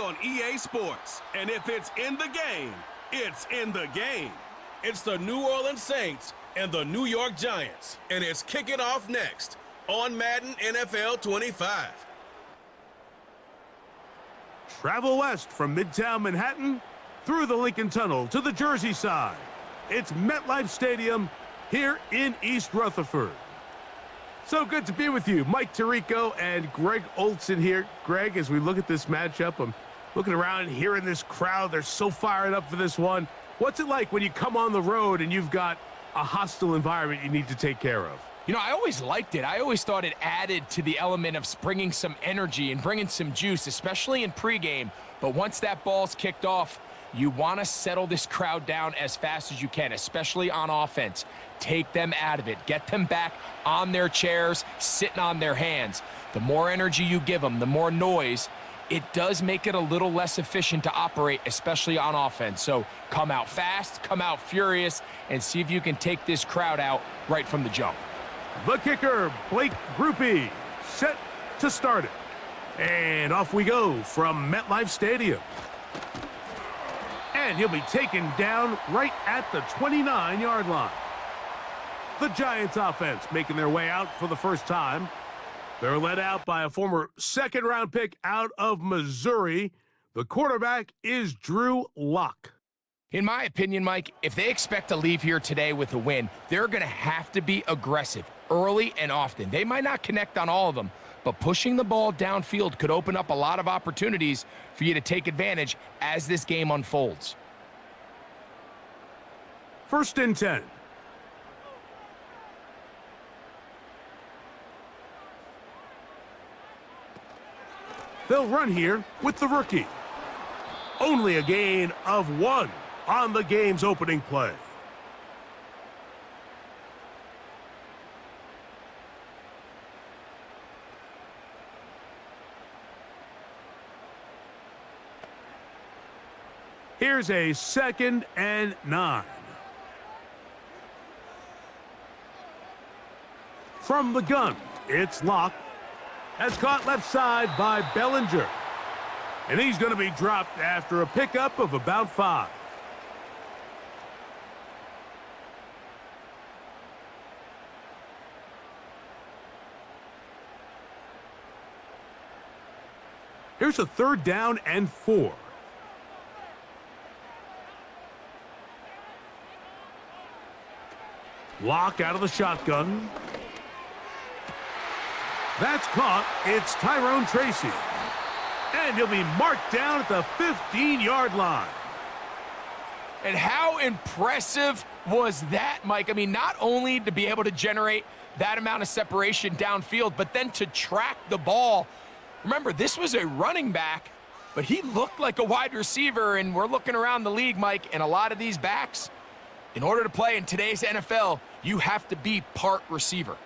on EA Sports. And if it's in the game, it's in the game. It's the New Orleans Saints and the New York Giants. And it's kicking off next on Madden NFL 25. Travel west from Midtown Manhattan through the Lincoln Tunnel to the Jersey side. It's MetLife Stadium here in East Rutherford. So good to be with you. Mike Tirico and Greg Olson here. Greg, as we look at this matchup, I'm looking around and hearing this crowd. They're so fired up for this one. What's it like when you come on the road and you've got a hostile environment you need to take care of? You know, I always liked it. I always thought it added to the element of bringing some energy and bringing some juice, especially in pregame. But once that ball's kicked off, you want to settle this crowd down as fast as you can, especially on offense. Take them out of it. Get them back on their chairs, sitting on their hands. The more energy you give them, the more noise, it does make it a little less efficient to operate, especially on offense. So come out fast, come out furious, and see if you can take this crowd out right from the jump. The kicker, Blake Grupe, set to start it. And off we go from MetLife Stadium. And he'll be taken down right at the 29-yard line. The Giants offense making their way out for the first time. They're led out by a former second-round pick out of Missouri. The quarterback is Drew Lock. In my opinion, Mike, if they expect to leave here today with a win, they're going to have to be aggressive early and often. They might not connect on all of them, but pushing the ball downfield could open up a lot of opportunities for you to take advantage as this game unfolds. 1st and 10. They'll run here with the rookie. Only a gain of 1 on the game's opening play. Here's a 2nd and 9. From the gun, it's Locke. That's caught left side by Bellinger. And he's going to be dropped after a pickup of about 5. Here's a 3rd down and 4. Lock out of the shotgun. That's caught. It's Tyrone Tracy. And he'll be marked down at the 15-yard line. And how impressive was that, Mike? I mean, not only to be able to generate that amount of separation downfield, but then to track the ball. Remember, this was a running back, but he looked like a wide receiver, and we're looking around the league, Mike, and a lot of these backs, in order to play in today's NFL, you have to be part receiver.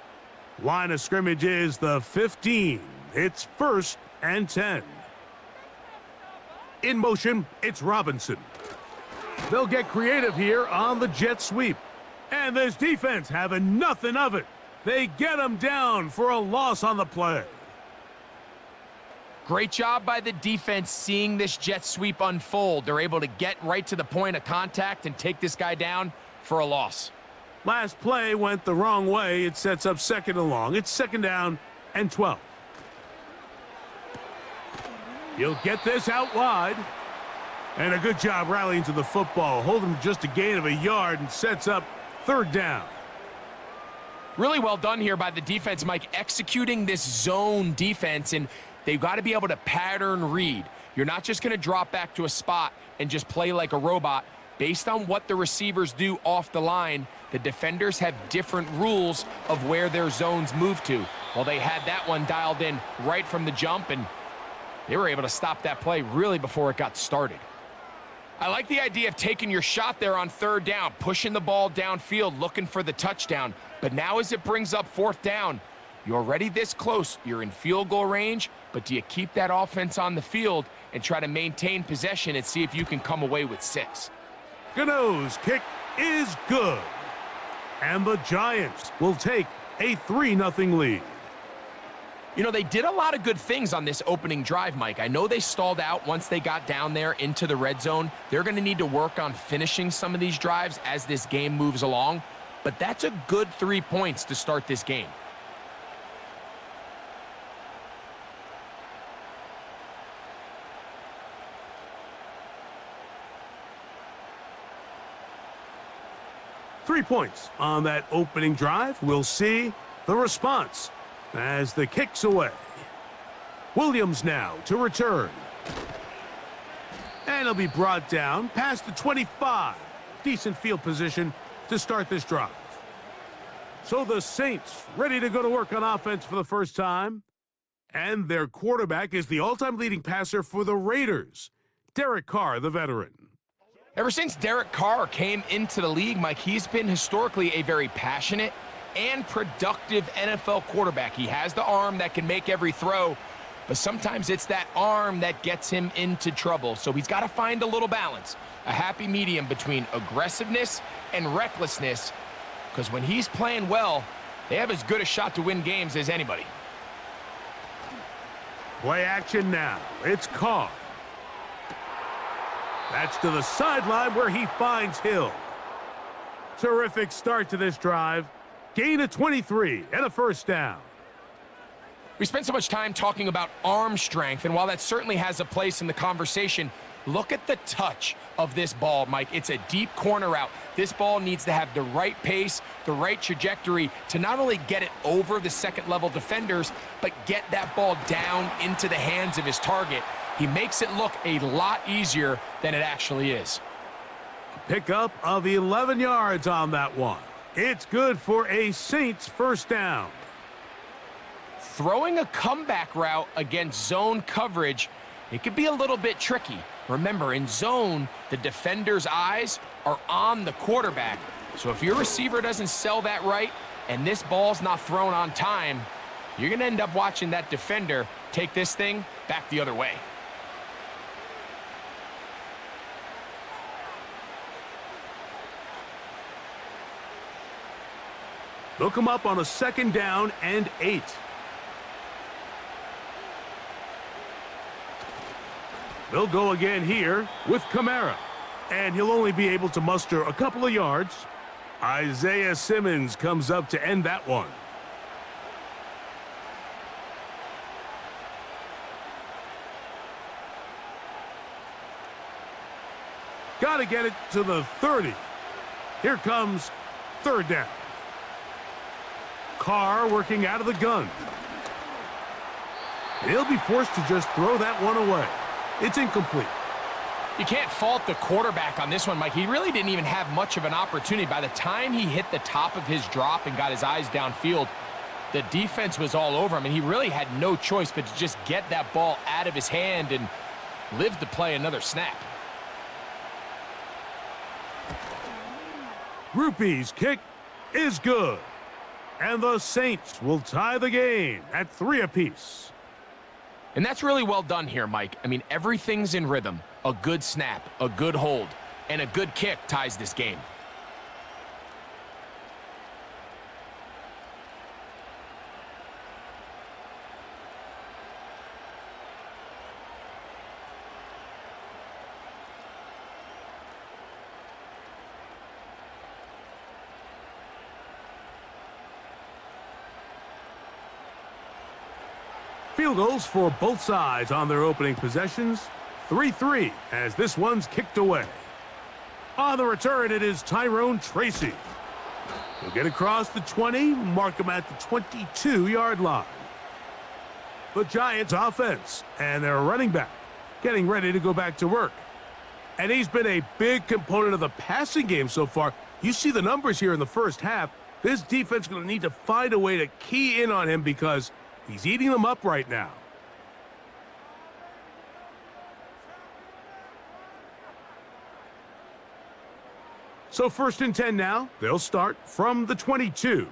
Line of scrimmage is the 15. It's 1st and 10. In motion, it's Robinson. They'll get creative here on the jet sweep. And this defense having nothing of it. They get him down for a loss on the play. Great job by the defense seeing this jet sweep unfold. They're able to get right to the point of contact and take this guy down for a loss. Last play went the wrong way. It sets up 2nd and long. It's 2nd down and 12. He'll get this out wide. And a good job rallying to the football. Holding just a gain of a yard and sets up 3rd down. Really well done here by the defense, Mike, executing this zone defense, and they've got to be able to pattern read. You're not just going to drop back to a spot and just play like a robot. Based on what the receivers do off the line, the defenders have different rules of where their zones move to. Well, they had that one dialed in right from the jump, and they were able to stop that play really before it got started. I like the idea of taking your shot there on 3rd down, pushing the ball downfield, looking for the touchdown. But now as it brings up 4th down, you're already this close. You're in field goal range, but do you keep that offense on the field and try to maintain possession and see if you can come away with 6? Gano's kick is good. And the Giants will take a 3-0 lead. You know, they did a lot of good things on this opening drive, Mike. I know they stalled out once they got down there into the red zone. They're going to need to work on finishing some of these drives as this game moves along. But that's a good 3 points to start this game. Three points on that opening drive. We'll see the response as the kick's away. Williams now to return. And he'll be brought down past the 25. Decent field position to start this drive. So the Saints ready to go to work on offense for the first time. And their quarterback is the all-time leading passer for the Raiders, Derek Carr, the veteran. Ever since Derek Carr came into the league, Mike, he's been historically a very passionate and productive NFL quarterback. He has the arm that can make every throw, but sometimes it's that arm that gets him into trouble. So he's got to find a little balance, a happy medium between aggressiveness and recklessness, because when he's playing well, they have as good a shot to win games as anybody. Play action now. It's Carr. That's to the sideline where he finds Hill. Terrific start to this drive. Gain of 23 and a first down. We spent so much time talking about arm strength, and while that certainly has a place in the conversation, look at the touch of this ball, Mike. It's a deep corner route. This ball needs to have the right pace, the right trajectory to not only get it over the second-level defenders, but get that ball down into the hands of his target. He makes it look a lot easier than it actually is. Pickup of 11 yards on that one. It's good for a Saints first down. Throwing a comeback route against zone coverage, it could be a little bit tricky. Remember, in zone, the defender's eyes are on the quarterback. So if your receiver doesn't sell that right and this ball's not thrown on time, you're going to end up watching that defender take this thing back the other way. They'll come up on a second down and 8. They'll go again here with Kamara. And he'll only be able to muster a couple of yards. Isaiah Simmons comes up to end that one. Got to get it to the 30. Here comes third down. Carr working out of the gun. He'll be forced to just throw that one away. It's incomplete. You can't fault the quarterback on this one, Mike. He really didn't even have much of an opportunity. By the time he hit the top of his drop and got his eyes downfield, the defense was all over him, and he really had no choice but to just get that ball out of his hand and live to play another snap. Grupe's kick is good. And the Saints will tie the game at 3 apiece. And that's really well done here, Mike. I mean, everything's in rhythm. A good snap, a good hold, and a good kick ties this game. Field goals for both sides on their opening possessions. 3-3 as this one's kicked away. On the return, it is Tyrone Tracy. He'll get across the 20, mark him at the 22-yard line. The Giants offense and their running back getting ready to go back to work. And he's been a big component of the passing game so far. You see the numbers here in the first half. This defense is going to need to find a way to key in on him because he's eating them up right now. So 1st and 10 now. They'll start from the 22.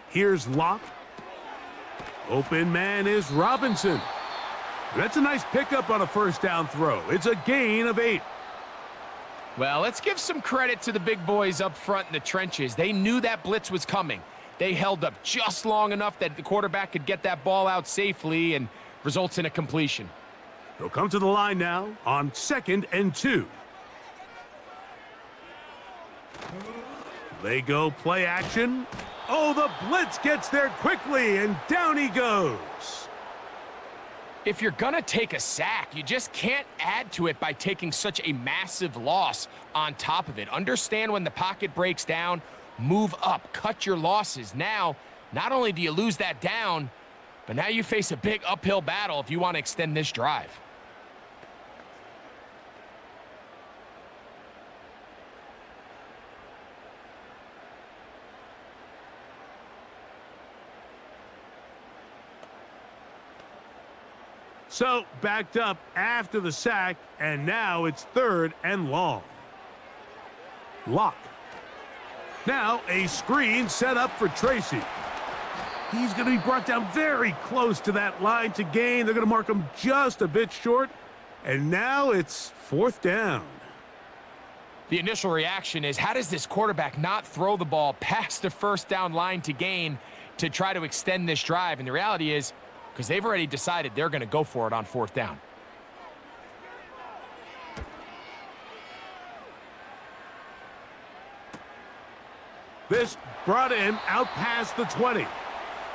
Here's Locke. Open man is Robinson. That's a nice pickup on a first down throw. It's a gain of 8. Well, let's give some credit to the big boys up front in the trenches. They knew that blitz was coming. They held up just long enough that the quarterback could get that ball out safely and results in a completion. They'll come to the line now on 2nd and 2. They go play action. Oh, the blitz gets there quickly, and down he goes. If you're going to take a sack, you just can't add to it by taking such a massive loss on top of it. Understand when the pocket breaks down, move up, cut your losses. Now, not only do you lose that down, but now you face a big uphill battle if you want to extend this drive. So, backed up after the sack, and now it's 3rd and long. Lock. Now, a screen set up for Tracy. He's going to be brought down very close to that line to gain. They're going to mark him just a bit short, and now it's 4th down. The initial reaction is, how does this quarterback not throw the ball past the 1st down line to gain to try to extend this drive? And the reality is, because they've already decided they're going to go for it on 4th down. This brought him out past the 20.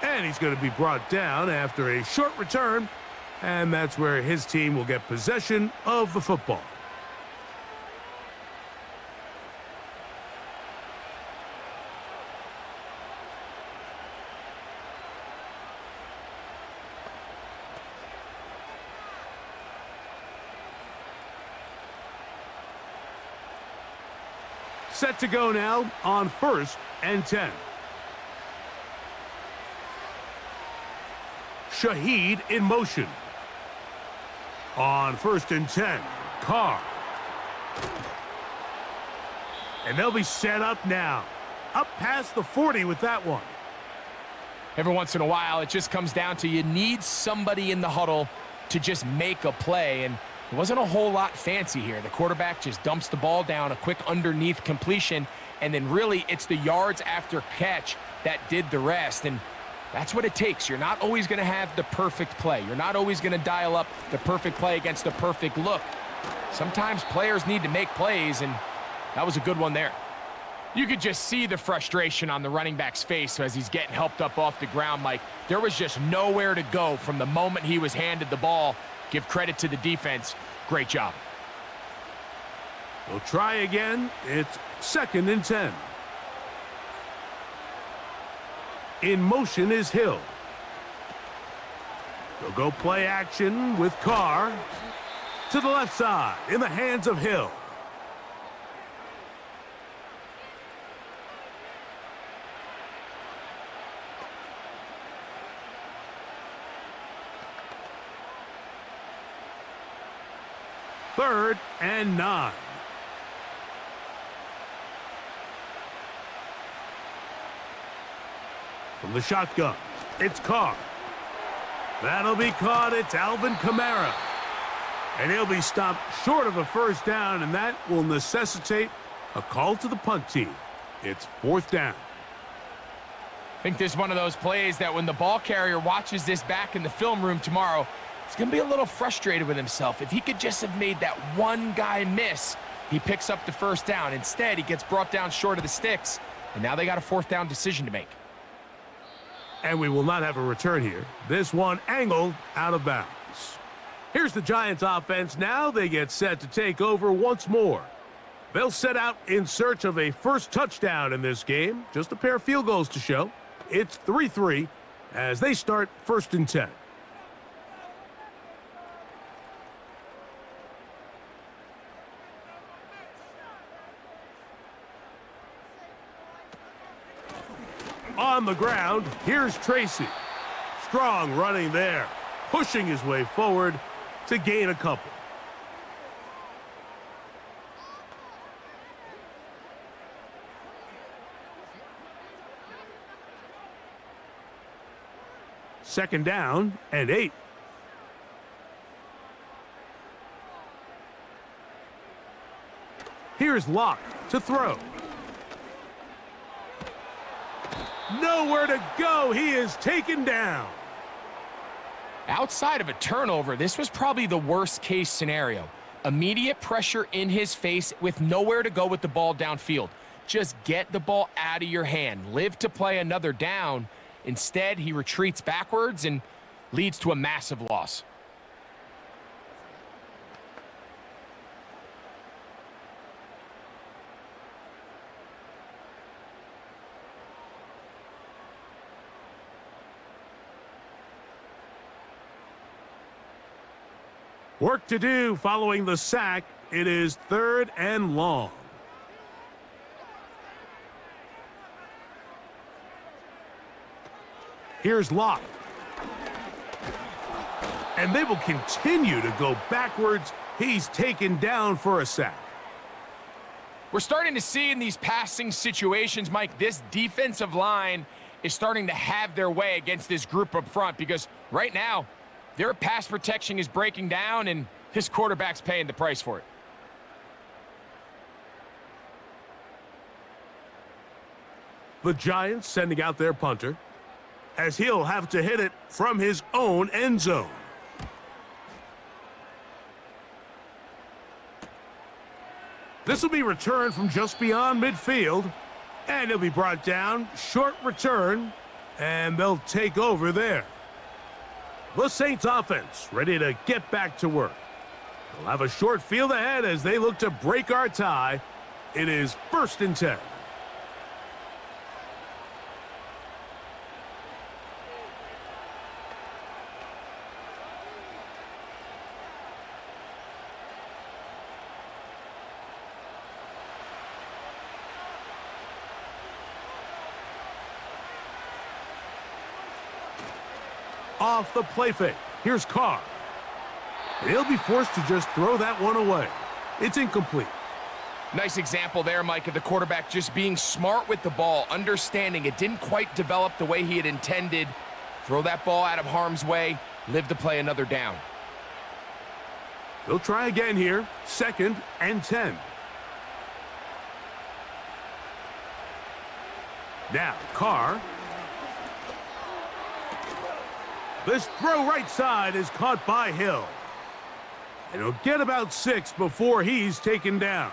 And he's going to be brought down after a short return. And that's where his team will get possession of the football. Set to go now on 1st and 10. Shaheed in motion. On 1st and 10, Carr. And they'll be set up now. Up past the 40 with that one. Every once in a while, it just comes down to you need somebody in the huddle to just make a play. And it wasn't a whole lot fancy here. The quarterback just dumps the ball down, a quick underneath completion, and then really it's the yards after catch that did the rest. And that's what it takes. You're not always going to have the perfect play. You're not always going to dial up the perfect play against the perfect look. Sometimes players need to make plays, and that was a good one there. You could just see the frustration on the running back's face as he's getting helped up off the ground, Mike. There was just nowhere to go from the moment he was handed the ball. Give credit to the defense. Great job. We'll try again. It's 2nd and 10. In motion is Hill. They'll go play action with Carr. To the left side, in the hands of Hill. Third and 9. From the shotgun, it's Carr. That'll be caught. It's Alvin Kamara. And he'll be stopped short of a 1st down, and that will necessitate a call to the punt team. It's 4th down. I think this is one of those plays that when the ball carrier watches this back in the film room tomorrow, he's going to be a little frustrated with himself. If he could just have made that one guy miss, he picks up the 1st down. Instead, he gets brought down short of the sticks, and now they got a 4th down decision to make. And we will not have a return here. This one angled out of bounds. Here's the Giants offense now. They get set to take over once more. They'll set out in search of a 1st touchdown in this game. Just a pair of field goals to show. It's 3-3 as they start 1st and 10. On the ground, here's Tracy. Strong running there, pushing his way forward to gain a couple. Second down and 8. Here's Locke to throw. Nowhere to go. He is taken down. Outside of a turnover, this was probably the worst case scenario. Immediate pressure in his face with nowhere to go with the ball downfield. Just get the ball out of your hand. Live to play another down. Instead, he retreats backwards and leads to a massive loss. Work to do following the sack. It is 3rd and long. Here's Locke. And they will continue to go backwards. He's taken down for a sack. We're starting to see in these passing situations, Mike, this defensive line is starting to have their way against this group up front because right now, their pass protection is breaking down, and his quarterback's paying the price for it. The Giants sending out their punter, as he'll have to hit it from his own end zone. This will be returned from just beyond midfield, and he'll be brought down. Short return, and they'll take over there. The Saints offense ready to get back to work. They'll have a short field ahead as they look to break our tie. It is 1st and 10. Off the play fake. Here's Carr. He'll be forced to just throw that one away. It's incomplete. Nice example there, Mike, of the quarterback just being smart with the ball, understanding it didn't quite develop the way he had intended. Throw that ball out of harm's way, live to play another down. They'll try again here. 2nd and 10. Now, Carr. This throw right side is caught by Hill. And he'll get about 6 before he's taken down.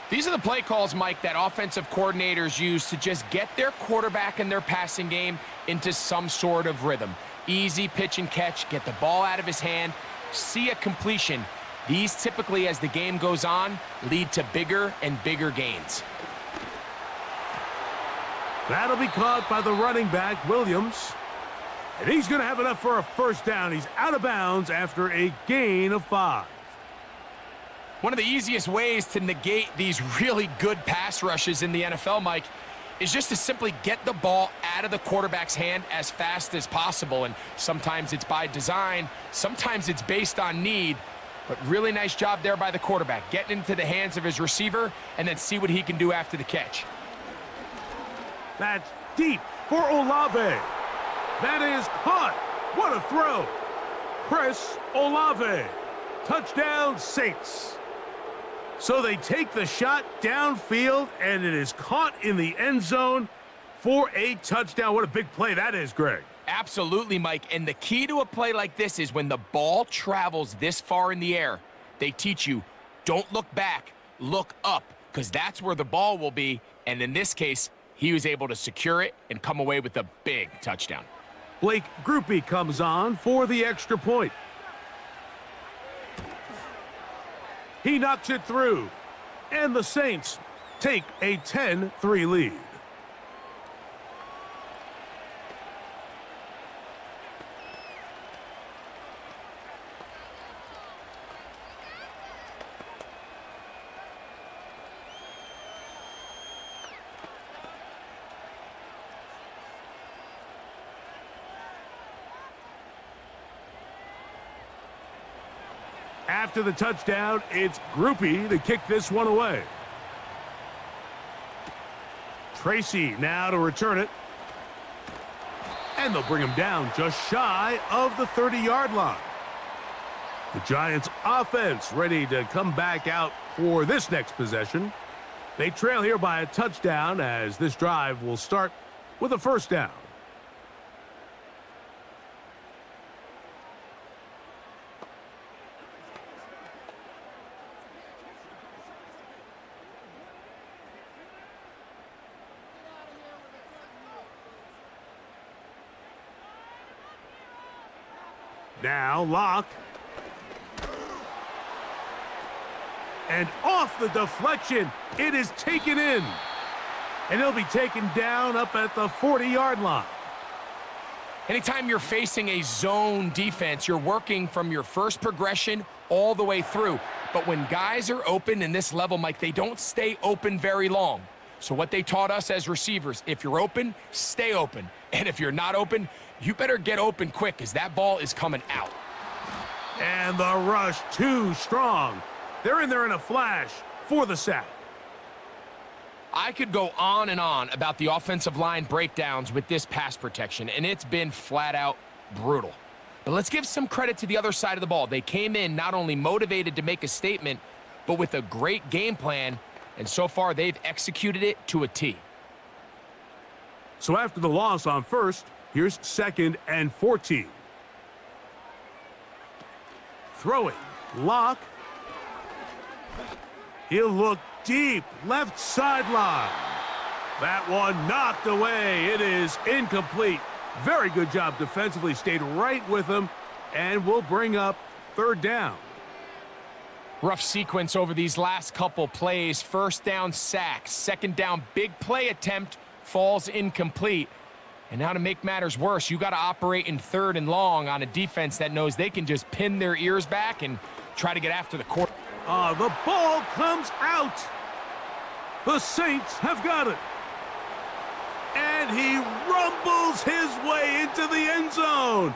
These are the play calls, Mike, that offensive coordinators use to just get their quarterback and their passing game into some sort of rhythm. Easy pitch and catch, get the ball out of his hand, see a completion. These typically, as the game goes on, lead to bigger and bigger gains. That'll be caught by the running back, Williams. And he's going to have enough for a 1st down. He's out of bounds after a gain of 5. One of the easiest ways to negate these really good pass rushes in the NFL, Mike, is just to simply get the ball out of the quarterback's hand as fast as possible. And sometimes it's by design, sometimes it's based on need. But really nice job there by the quarterback, getting into the hands of his receiver and then see what he can do after the catch. That's deep for Olave. That is caught. What a throw. Chris Olave. Touchdown, Saints. So they take the shot downfield, and it is caught in the end zone for a touchdown. What a big play that is, Greg. Absolutely, Mike. And the key to a play like this is when the ball travels this far in the air, they teach you, don't look back, look up, because that's where the ball will be. And in this case, he was able to secure it and come away with a big touchdown. Blake Groupie comes on for the extra point. He knocks it through, and the Saints take a 10-3 lead. After the touchdown, it's Groupie to kick this one away. Tracy now to return it. And they'll bring him down just shy of the 30-yard line. The Giants offense ready to come back out for this next possession. They trail here by a touchdown as this drive will start with a first down. Now Locke. And off the deflection, it is taken in. And he'll be taken down up at the 40-yard line. Anytime you're facing a zone defense, you're working from your first progression all the way through. But when guys are open in this level, Mike, they don't stay open very long. So what they taught us as receivers, if you're open, stay open. And if you're not open, you better get open quick because that ball is coming out. And the rush too strong. They're in there in a flash for the sack. I could go on and on about the offensive line breakdowns with this pass protection, and it's been flat out brutal. But let's give some credit to the other side of the ball. They came in not only motivated to make a statement, but with a great game plan, and so far they've executed it to a T. So after the loss on first, here's 2nd and 14. Throwing, Locke. He'll look deep, left sideline. That one knocked away. It is incomplete. Very good job defensively, stayed right with him, and will bring up 3rd down. Rough sequence over these last couple plays. 1st down sack, 2nd down big play attempt, falls incomplete. And now to make matters worse, you got to operate in 3rd and long on a defense that knows they can just pin their ears back and try to get after the quarterback. The ball comes out. The Saints have got it. And he rumbles his way into the end zone.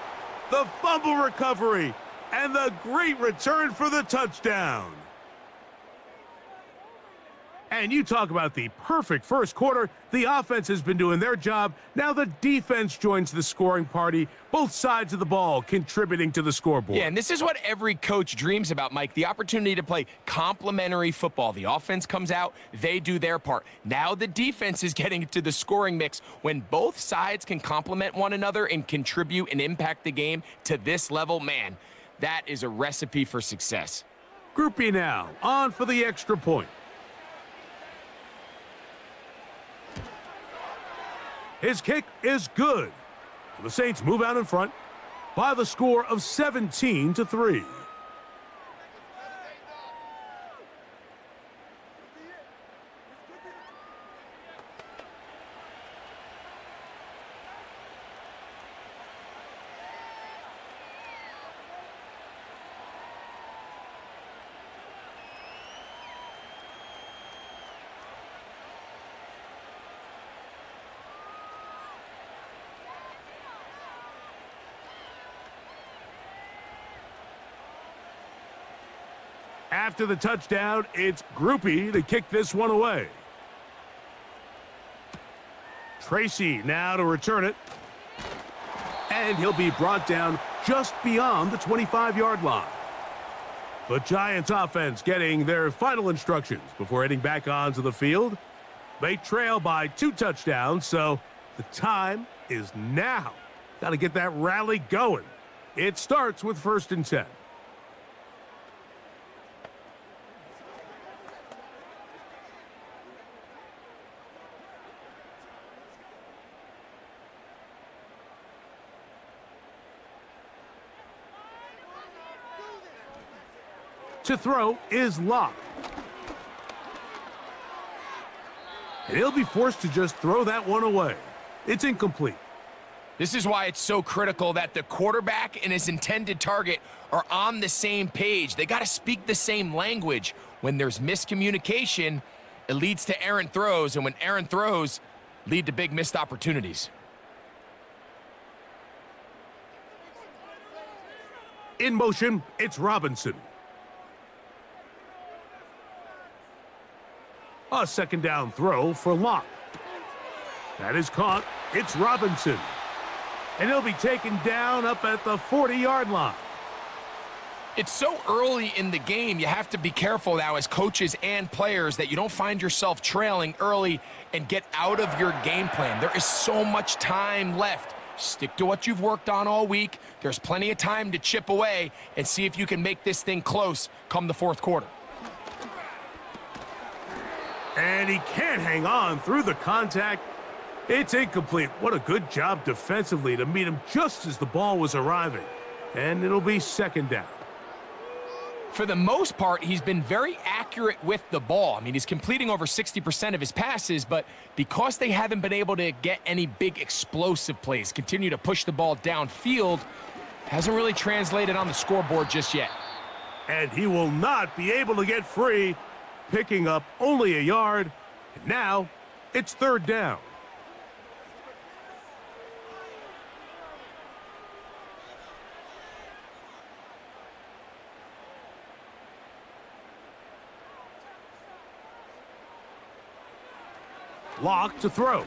The fumble recovery and the great return for the touchdown. And you talk about the perfect first quarter. The offense has been doing their job. Now the defense joins the scoring party. Both sides of the ball contributing to the scoreboard. Yeah, and this is what every coach dreams about, Mike, the opportunity to play complementary football. The offense comes out, they do their part. Now the defense is getting into the scoring mix. When both sides can complement one another and contribute and impact the game to this level, man, that is a recipe for success. Group B now, on for the extra point. His kick is good. The Saints move out in front by the score of 17-3. After the touchdown, it's Groupie to kick this one away. Tracy now to return it. And he'll be brought down just beyond the 25-yard line. The Giants offense getting their final instructions before heading back onto the field. They trail by 2 touchdowns, so the time is now. Got to get that rally going. It starts with 1st and 10. To throw is Locke. And he'll be forced to just throw that one away. It's incomplete. This is why it's so critical that the quarterback and his intended target are on the same page. They got to speak the same language. When there's miscommunication, it leads to errant throws, and when errant throws lead to big missed opportunities. In motion, it's Robinson. A 2nd down throw for Locke. That is caught. It's Robinson. And he'll be taken down up at the 40-yard line. It's so early in the game, you have to be careful now as coaches and players that you don't find yourself trailing early and get out of your game plan. There is so much time left. Stick to what you've worked on all week. There's plenty of time to chip away and see if you can make this thing close come the fourth quarter. And he can't hang on through the contact. It's incomplete. What a good job defensively to meet him just as the ball was arriving. And it'll be second down. For the most part, he's been very accurate with the ball. I mean, he's completing over 60% of his passes, but because they haven't been able to get any big explosive plays, continue to push the ball downfield, hasn't really translated on the scoreboard just yet. And he will not be able to get free, picking up only a yard. And now it's third down. Lock to throw.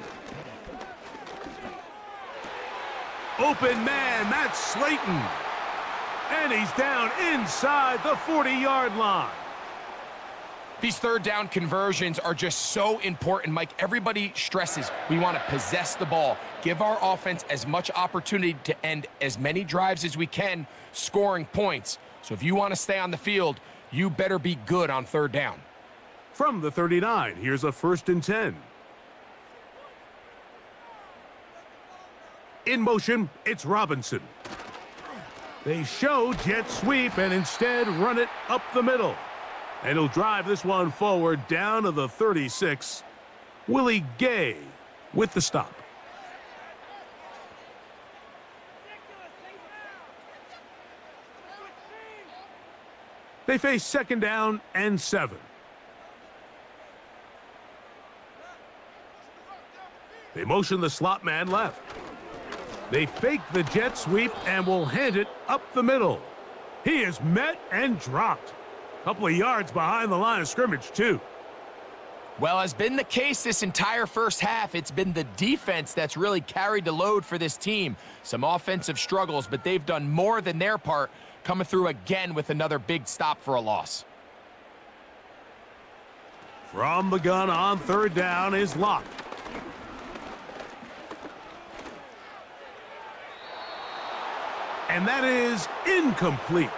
Open man, that's Slayton. And he's down inside the 40-yard line. These third down conversions are just so important, Mike. Everybody stresses we want to possess the ball, give our offense as much opportunity to end as many drives as we can, scoring points. So if you want to stay on the field, you better be good on third down. From the 39, here's a 1st and 10. In motion, it's Robinson. They show jet sweep and instead run it up the middle. And he'll drive this one forward down to the 36. Willie Gay with the stop. They face second down and 7. They motion the slot man left. They fake the jet sweep and will hand it up the middle. He is met and dropped. Couple of yards behind the line of scrimmage, too. Well, as been the case this entire first half, it's been the defense that's really carried the load for this team. Some offensive struggles, but they've done more than their part, coming through again with another big stop for a loss. From the gun on third down is Locke. And that is incomplete.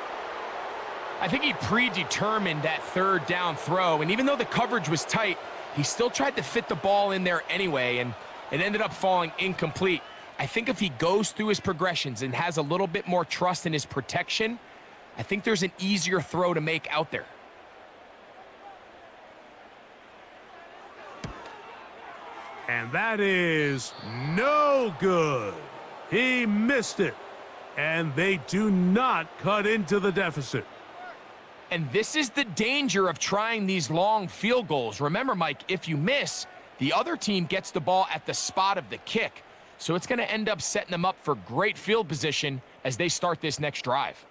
I think he predetermined that third down throw, and even though the coverage was tight, he still tried to fit the ball in there anyway, and it ended up falling incomplete. I think if he goes through his progressions and has a little bit more trust in his protection, I think there's an easier throw to make out there. And that is no good. He missed it. And they do not cut into the deficit. And this is the danger of trying these long field goals. Remember, Mike, if you miss, the other team gets the ball at the spot of the kick. So it's going to end up setting them up for great field position as they start this next drive.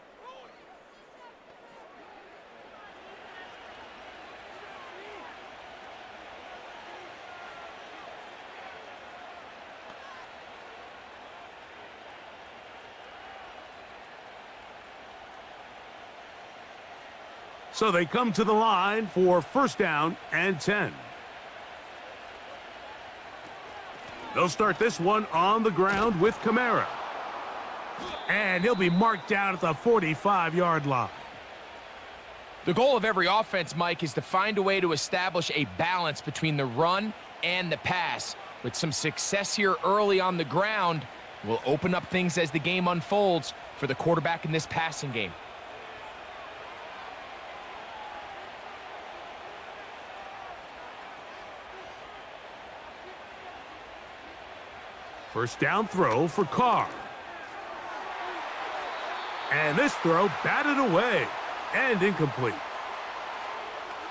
So they come to the line for first down and 10. They'll start this one on the ground with Kamara. And he'll be marked down at the 45-yard line. The goal of every offense, Mike, is to find a way to establish a balance between the run and the pass. With some success here early on the ground, will open up things as the game unfolds for the quarterback in this passing game. First down throw for Carr. And this throw batted away and incomplete.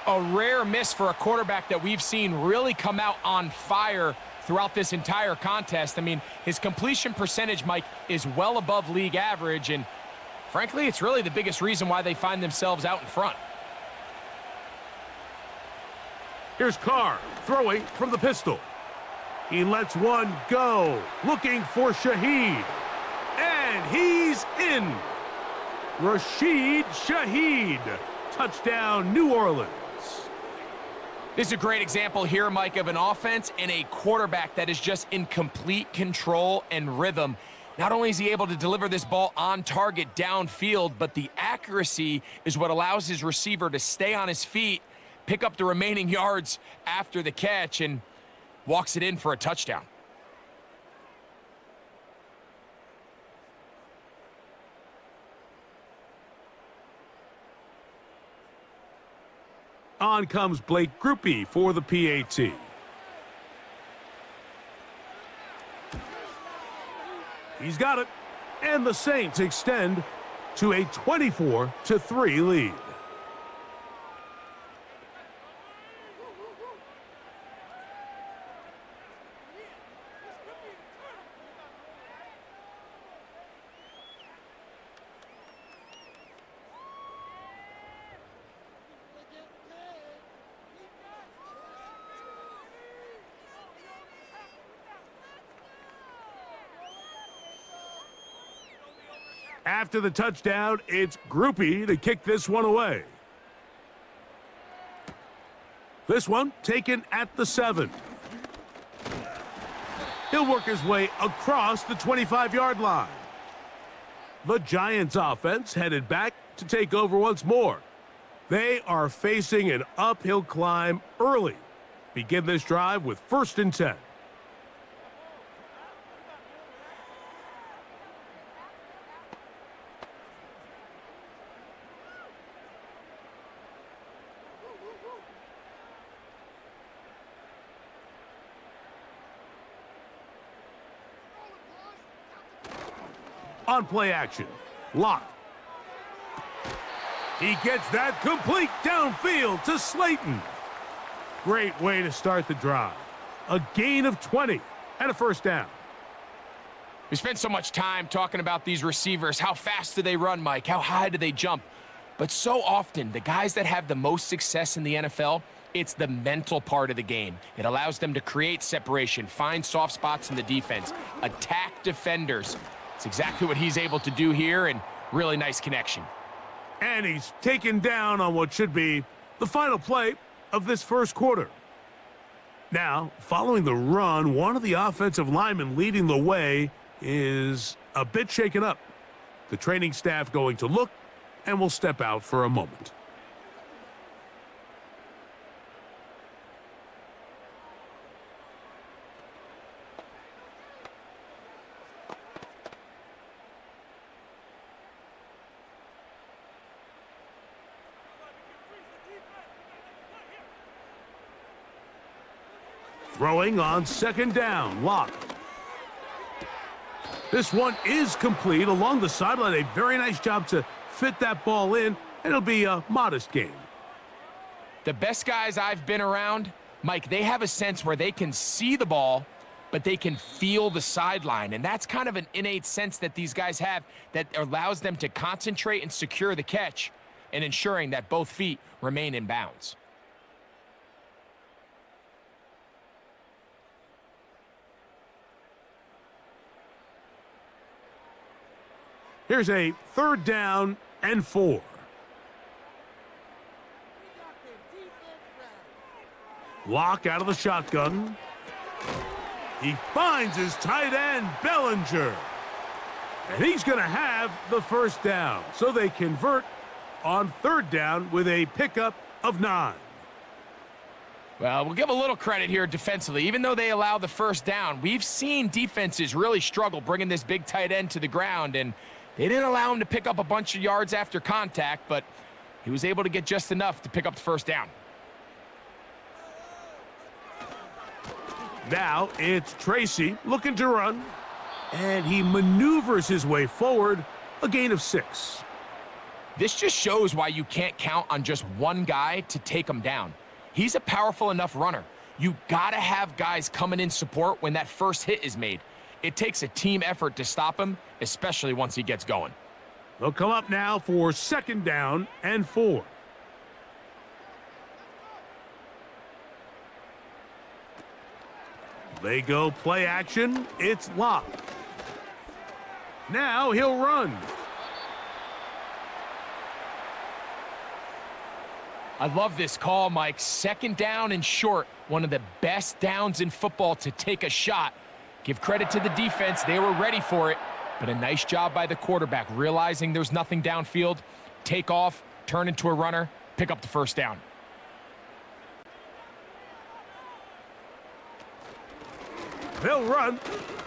A rare miss for a quarterback that we've seen really come out on fire throughout this entire contest. I mean, his completion percentage, Mike, is well above league average, and frankly, it's really the biggest reason why they find themselves out in front. Here's Carr throwing from the pistol. He lets one go, looking for Shaheed. And he's in. Rashid Shaheed. Touchdown, New Orleans. This is a great example here, Mike, of an offense and a quarterback that is just in complete control and rhythm. Not only is he able to deliver this ball on target downfield, but the accuracy is what allows his receiver to stay on his feet, pick up the remaining yards after the catch, and walks it in for a touchdown. On comes Blake Grupe for the PAT. He's got it, and the Saints extend to a 24-3 lead. After the touchdown, it's Grupe to kick this one away. This one taken at the 7. He'll work his way across the 25-yard line. The Giants offense headed back to take over once more. They are facing an uphill climb early. Begin this drive with 1st and 10. On play action, Locke. He gets that complete downfield to Slayton. Great way to start the drive. A gain of 20 and a 1st down. We spent so much time talking about these receivers. How fast do they run, Mike? How high do they jump? But so often, the guys that have the most success in the NFL, it's the mental part of the game. It allows them to create separation, find soft spots in the defense, attack defenders. It's exactly what he's able to do here, and really nice connection. And he's taken down on what should be the final play of this 1st quarter. Now, following the run, one of the offensive linemen leading the way is a bit shaken up. The training staff going to look and will step out for a moment. Throwing on 2nd down, Locke. This one is complete along the sideline. A very nice job to fit that ball in, and it'll be a modest gain. The best guys I've been around, Mike, they have a sense where they can see the ball, but they can feel the sideline. And that's kind of an innate sense that these guys have that allows them to concentrate and secure the catch and ensuring that both feet remain in bounds. Here's a 3rd down and 4. Locke out of the shotgun. He finds his tight end, Bellinger. And he's going to have the 1st down. So they convert on 3rd down with a pickup of 9. Well, we'll give a little credit here defensively. Even though they allow the 1st down, we've seen defenses really struggle bringing this big tight end to the ground, and they didn't allow him to pick up a bunch of yards after contact, but he was able to get just enough to pick up the 1st down. Now it's Tracy looking to run, and he maneuvers his way forward, a gain of 6. This just shows why you can't count on just one guy to take him down. He's a powerful enough runner. You gotta have guys coming in support when that first hit is made. It takes a team effort to stop him, especially once he gets going. They'll come up now for 2nd down and 4. They go play action. It's Locke. Now he'll run. I love this call, Mike. Second down and short. One of the best downs in football to take a shot. Give credit to the defense. They were ready for it. But a nice job by the quarterback, realizing there's nothing downfield. Take off, turn into a runner, pick up the first down. They'll run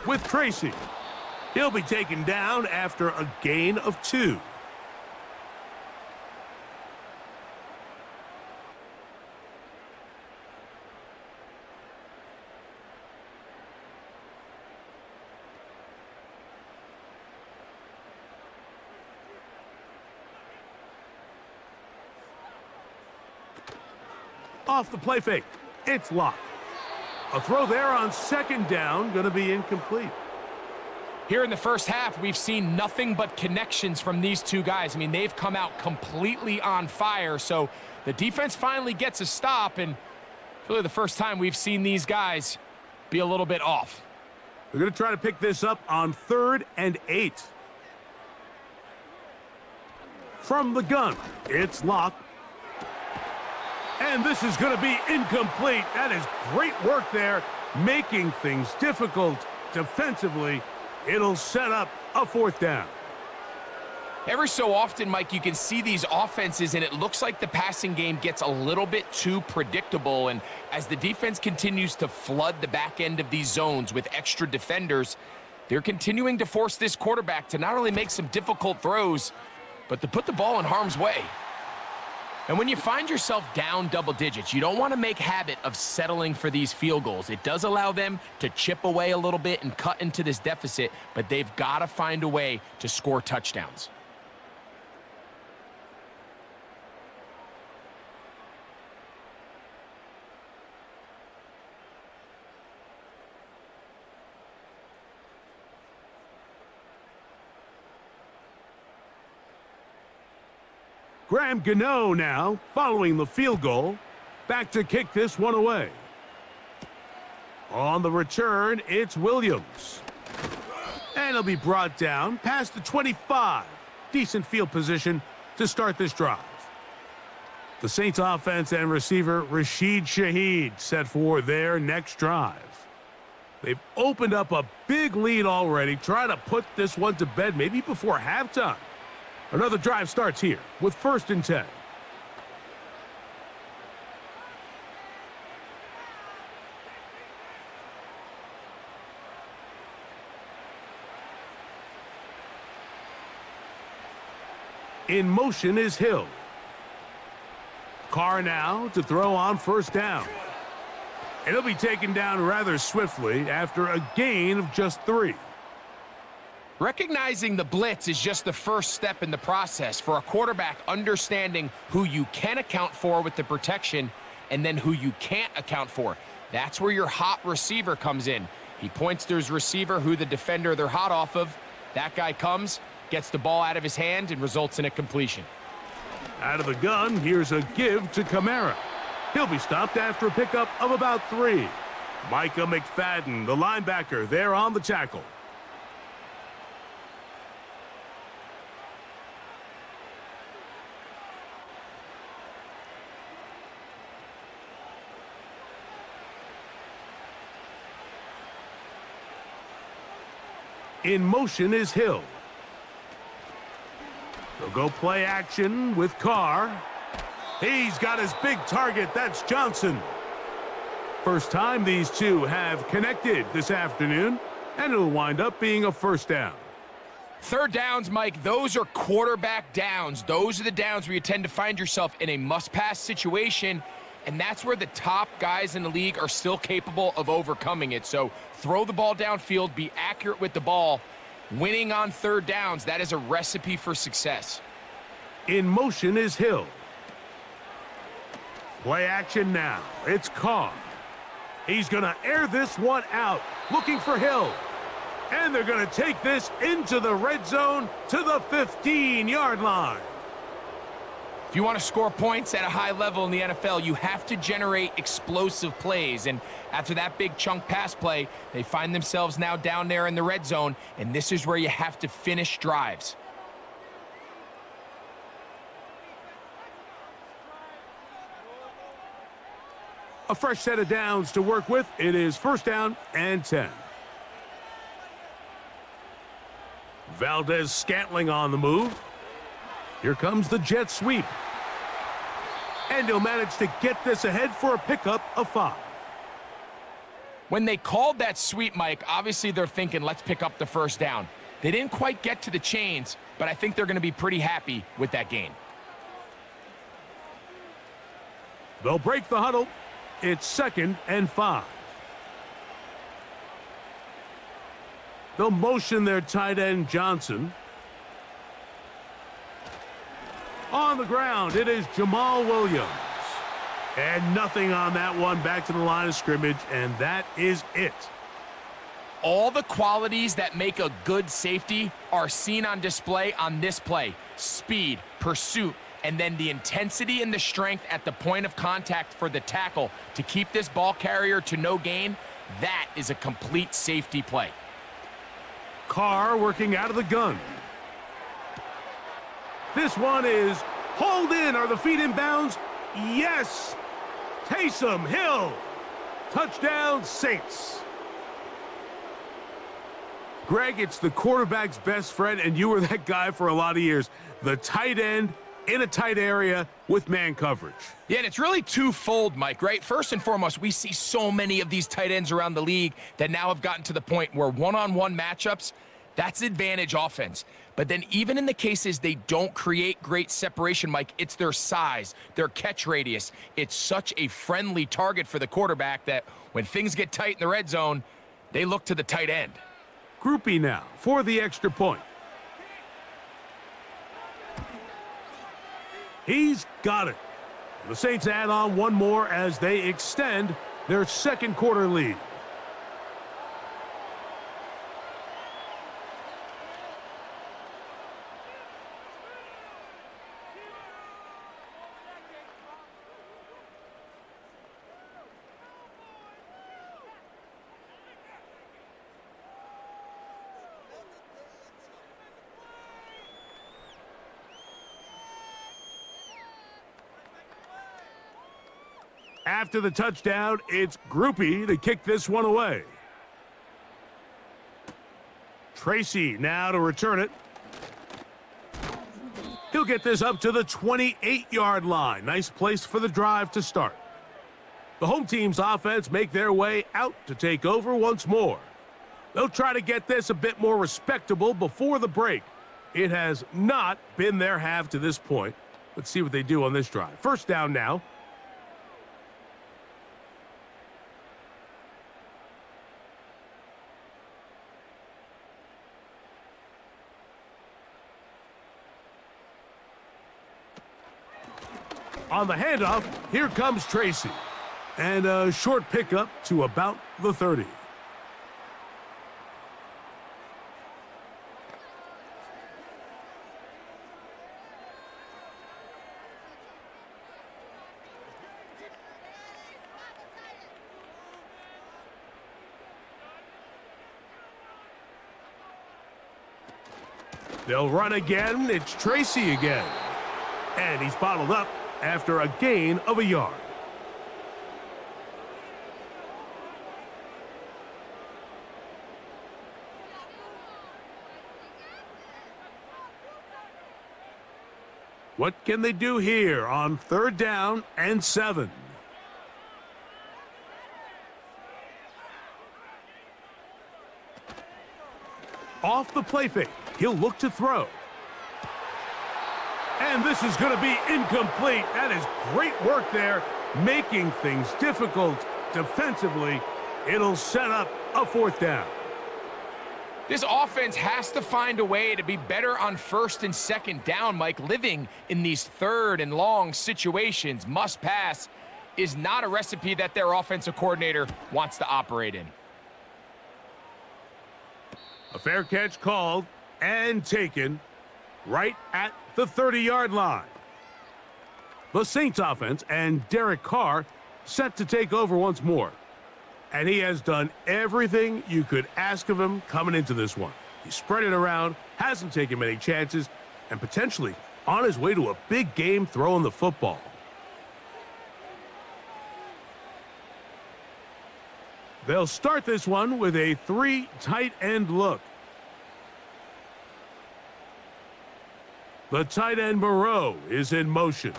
with Tracy. He'll be taken down after a gain of 2. Off the play fake. It's locked. A throw there on second down, going to be incomplete. Here in the first half, we've seen nothing but connections from these two guys. I mean, they've come out completely on fire, so the defense finally gets a stop, and really the first time we've seen these guys be a little bit off. They're going to try to pick this up on 3rd and 8. From the gun, it's locked. And this is going to be incomplete. That is great work there, making things difficult defensively. It'll set up a 4th down. Every so often, Mike, you can see these offenses, and it looks like the passing game gets a little bit too predictable. And as the defense continues to flood the back end of these zones with extra defenders, they're continuing to force this quarterback to not only make some difficult throws, but to put the ball in harm's way. And when you find yourself down double digits, you don't want to make habit of settling for these field goals. It does allow them to chip away a little bit and cut into this deficit, but they've got to find a way to score touchdowns. Graham Gano now, following the field goal, back to kick this one away. On the return, it's Williams. And he'll be brought down past the 25. Decent field position to start this drive. The Saints offense and receiver Rashid Shaheed set for their next drive. They've opened up a big lead already, trying to put this one to bed maybe before halftime. Another drive starts here with 1st and 10. In motion is Hill. Carr now to throw on 1st down. And he'll be taken down rather swiftly after a gain of just 3. Recognizing the blitz is just the first step in the process for a quarterback, understanding who you can account for with the protection and then who you can't account for. That's where your hot receiver comes in. He points to his receiver, who the defender they're hot off of. That guy comes, gets the ball out of his hand, and results in a completion. Out of the gun, here's a give to Kamara. He'll be stopped after a pickup of about 3. Micah McFadden, the linebacker, there on the tackle. In motion is Hill. They'll go play action with Carr. He's got his big target. That's Johnson. First time these two have connected this afternoon, and it'll wind up being a 1st down. 3rd downs, Mike, those are quarterback downs. Those are the downs where you tend to find yourself in a must-pass situation, and that's where the top guys in the league are still capable of overcoming it. So throw the ball downfield, be accurate with the ball. Winning on 3rd downs, that is a recipe for success. In motion is Hill. Play action now. It's Carr. He's going to air this one out, looking for Hill. And they're going to take this into the red zone to the 15-yard line. If you want to score points at a high level in the NFL, you have to generate explosive plays. And after that big chunk pass play, they find themselves now down there in the red zone, and this is where you have to finish drives. A fresh set of downs to work with. It is first down and 10. Valdez-Scantling on the move. Here comes the jet sweep. And he'll manage to get this ahead for a pickup of 5. When they called that sweep, Mike, obviously they're thinking, let's pick up the first down. They didn't quite get to the chains, but I think they're going to be pretty happy with that gain. They'll break the huddle. It's second and 5. They'll motion their tight end, Johnson. On the ground, it is Jamal Williams. And nothing on that one, back to the line of scrimmage, and that is it. All the qualities that make a good safety are seen on display on this play. Speed, pursuit, and then the intensity and the strength at the point of contact for the tackle to keep this ball carrier to no gain. That is a complete safety play. Carr working out of the gun. This one is hauled in. Are the feet in bounds? Yes! Taysom Hill. Touchdown, Saints. Greg, it's the quarterback's best friend, and you were that guy for a lot of years. The tight end in a tight area with man coverage. Yeah, and it's really twofold, Mike, right? First and foremost, we see so many of these tight ends around the league that now have gotten to the point where one-on-one matchups, that's advantage offense. But then even in the cases they don't create great separation, Mike, it's their size, their catch radius. It's such a friendly target for the quarterback that when things get tight in the red zone, they look to the tight end. Groupie now for the extra point. He's got it. The Saints add on one more as they extend their second quarter lead. After the touchdown, it's Groupie to kick this one away. Tracy now to return it. He'll get this up to the 28-yard line. Nice place for the drive to start. The home team's offense make their way out to take over once more. They'll try to get this a bit more respectable before the break. It has not been their half to this point. Let's see what they do on this drive. First down now. On the handoff, here comes Tracy. And a short pickup to about the 30. They'll run again. It's Tracy again. And he's bottled up after a gain of a yard. What can they do here on third down and 7? Off the play fake, he'll look to throw. And this is going to be incomplete. That is great work there, making things difficult defensively. It'll set up a fourth down. This offense has to find a way to be better on first and second down, Mike. Living in these third and long situations, must pass, is not a recipe that their offensive coordinator wants to operate in. A fair catch called and taken right at the 30-yard line. The Saints offense and Derek Carr set to take over once more. And he has done everything you could ask of him coming into this one. He spread it around, hasn't taken many chances, and potentially on his way to a big game throwing the football. They'll start this one with a 3 tight end look. The tight end Moreau is in motion.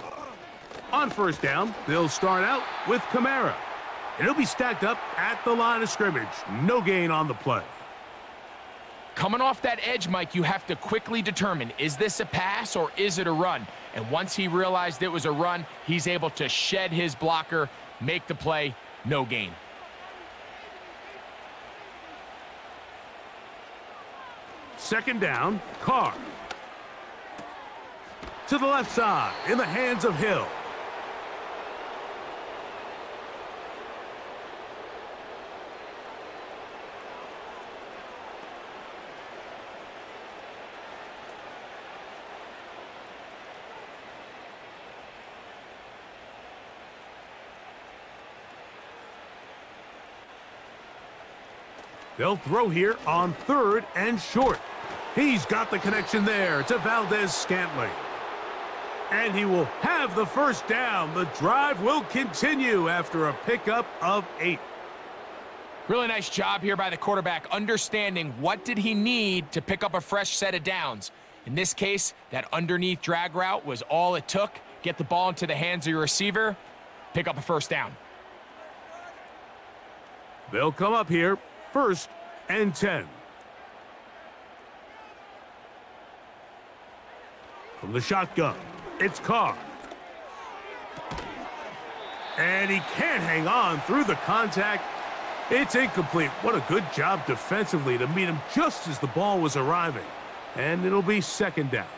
On first down, they'll start out with Kamara. And he'll be stacked up at the line of scrimmage. No gain on the play. Coming off that edge, Mike, you have to quickly determine, is this a pass or is it a run? And once he realized it was a run, he's able to shed his blocker, make the play, no gain. Second down, Carr. To the left side, in the hands of Hill. They'll throw here on 3rd and short. He's got the connection there to Valdez-Scantling. And he will have the first down. The drive will continue after a pickup of 8. Really nice job here by the quarterback, understanding what did he need to pick up a fresh set of downs. In this case, that underneath drag route was all it took. Get the ball into the hands of your receiver, pick up a first down. They'll come up here, 1st and 10. From the shotgun, it's Carr. And he can't hang on through the contact. It's incomplete. What a good job defensively to meet him just as the ball was arriving. And it'll be 2nd down.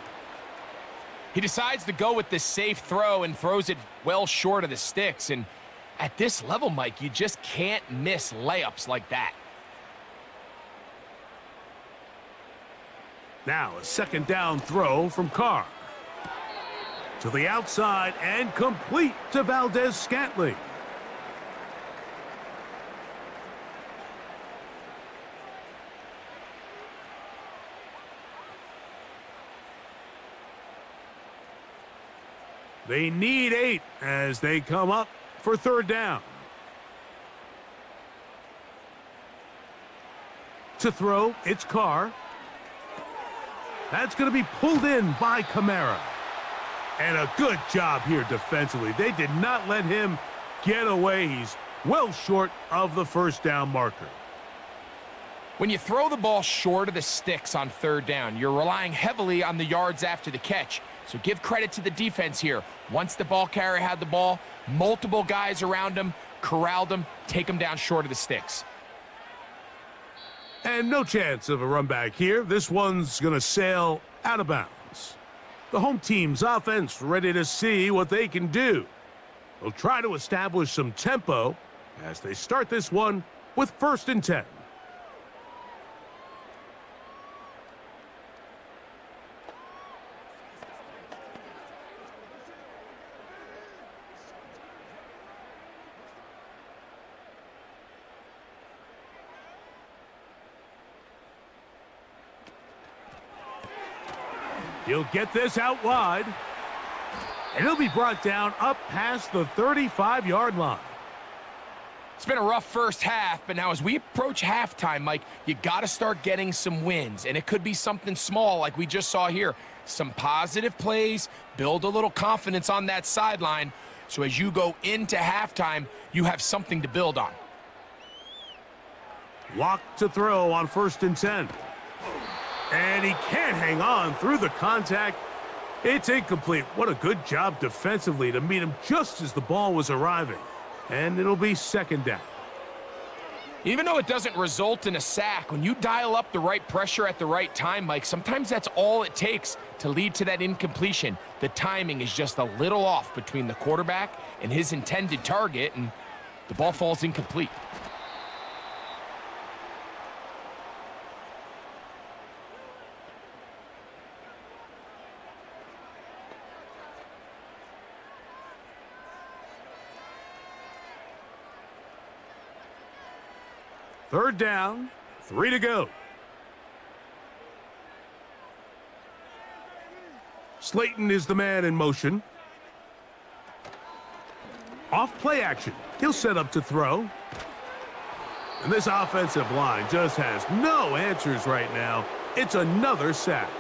He decides to go with the safe throw and throws it well short of the sticks. And at this level, Mike, you just can't miss layups like that. Now a 2nd down throw from Carr. To the outside and complete to Valdez-Scantling. They need 8 as they come up for 3rd down. To throw, it's Carr. That's going to be pulled in by Kamara. And a good job here defensively. They did not let him get away. He's well short of the first down marker. When you throw the ball short of the sticks on 3rd down, you're relying heavily on the yards after the catch. So give credit to the defense here. Once the ball carrier had the ball, multiple guys around him, corralled him, take him down short of the sticks. And no chance of a run back here. This one's going to sail out of bounds. The home team's offense ready to see what they can do. They'll try to establish some tempo as they start this one with 1st and 10. He'll get this out wide. And he'll be brought down up past the 35-yard line. It's been a rough first half, but now as we approach halftime, Mike, you got to start getting some wins. And it could be something small like we just saw here. Some positive plays, build a little confidence on that sideline. So as you go into halftime, you have something to build on. Lock to throw on 1st and 10. And he can't hang on through the contact. It's incomplete. What a good job defensively to meet him just as the ball was arriving. And it'll be 2nd down. Even though it doesn't result in a sack, when you dial up the right pressure at the right time, Mike, sometimes that's all it takes to lead to that incompletion. The timing is just a little off between the quarterback and his intended target, and the ball falls incomplete. Third down, 3 to go. Slayton is the man in motion. Off play action. He'll set up to throw. And this offensive line just has no answers right now. It's another sack.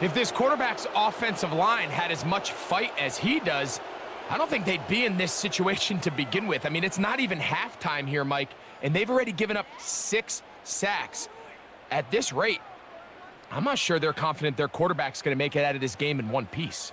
If this quarterback's offensive line had as much fight as he does, I don't think they'd be in this situation to begin with. I mean, it's not even halftime here, Mike, and they've already given up 6 sacks. At this rate, I'm not sure they're confident their quarterback's going to make it out of this game in one piece.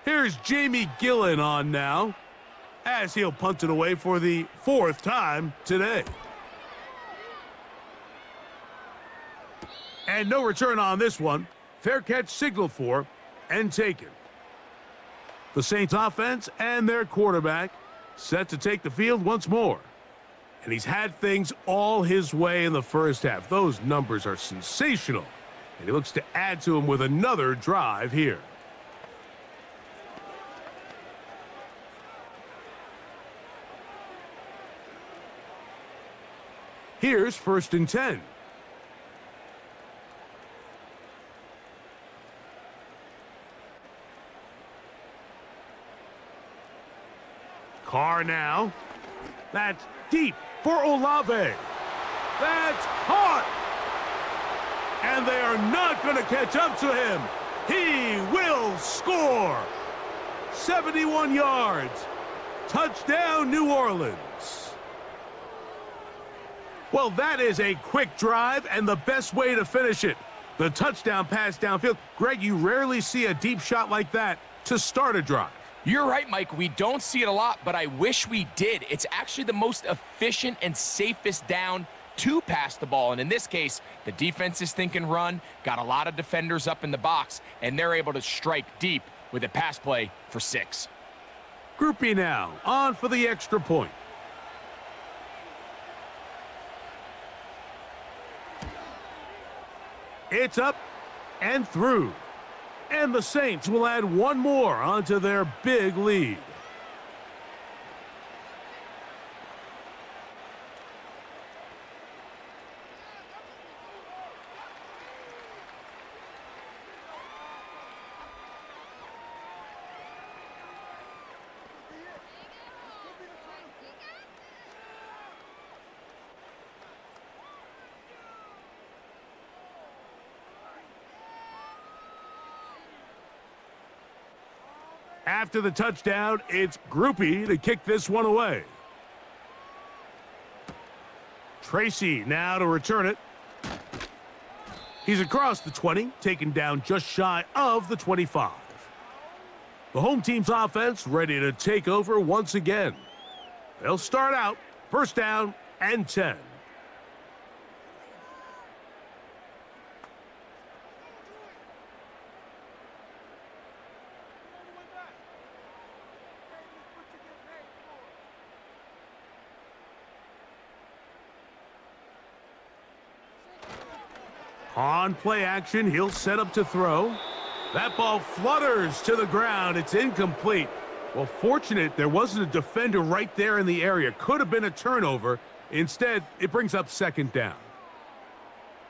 Here's Jamie Gillen on now, as he'll punt it away for the 4th time today. And no return on this one. Fair catch signaled for and taken. The Saints offense and their quarterback set to take the field once more. And he's had things all his way in the first half. Those numbers are sensational. And he looks to add to them with another drive here. Here's 1st and 10. Carr now. That's deep for Olave. That's caught. And they are not going to catch up to him. He will score. 71 yards. Touchdown, New Orleans. Well, that is a quick drive and the best way to finish it. The touchdown pass downfield. Greg, you rarely see a deep shot like that to start a drive. You're right, Mike. We don't see it a lot, but I wish we did. It's actually the most efficient and safest down to pass the ball. And in this case, the defense is thinking run, got a lot of defenders up in the box, and they're able to strike deep with a pass play for 6. Groupie now, on for the extra point. It's up and through. And the Saints will add one more onto their big lead. After the touchdown, it's Groupie to kick this one away. Tracy now to return it. He's across the 20, taken down just shy of the 25. The home team's offense ready to take over once again. They'll start out 1st down and 10. On play action, he'll set up to throw. That ball flutters to the ground. It's incomplete. Well, fortunate there wasn't a defender right there in the area. Could have been a turnover. Instead, it brings up 2nd down.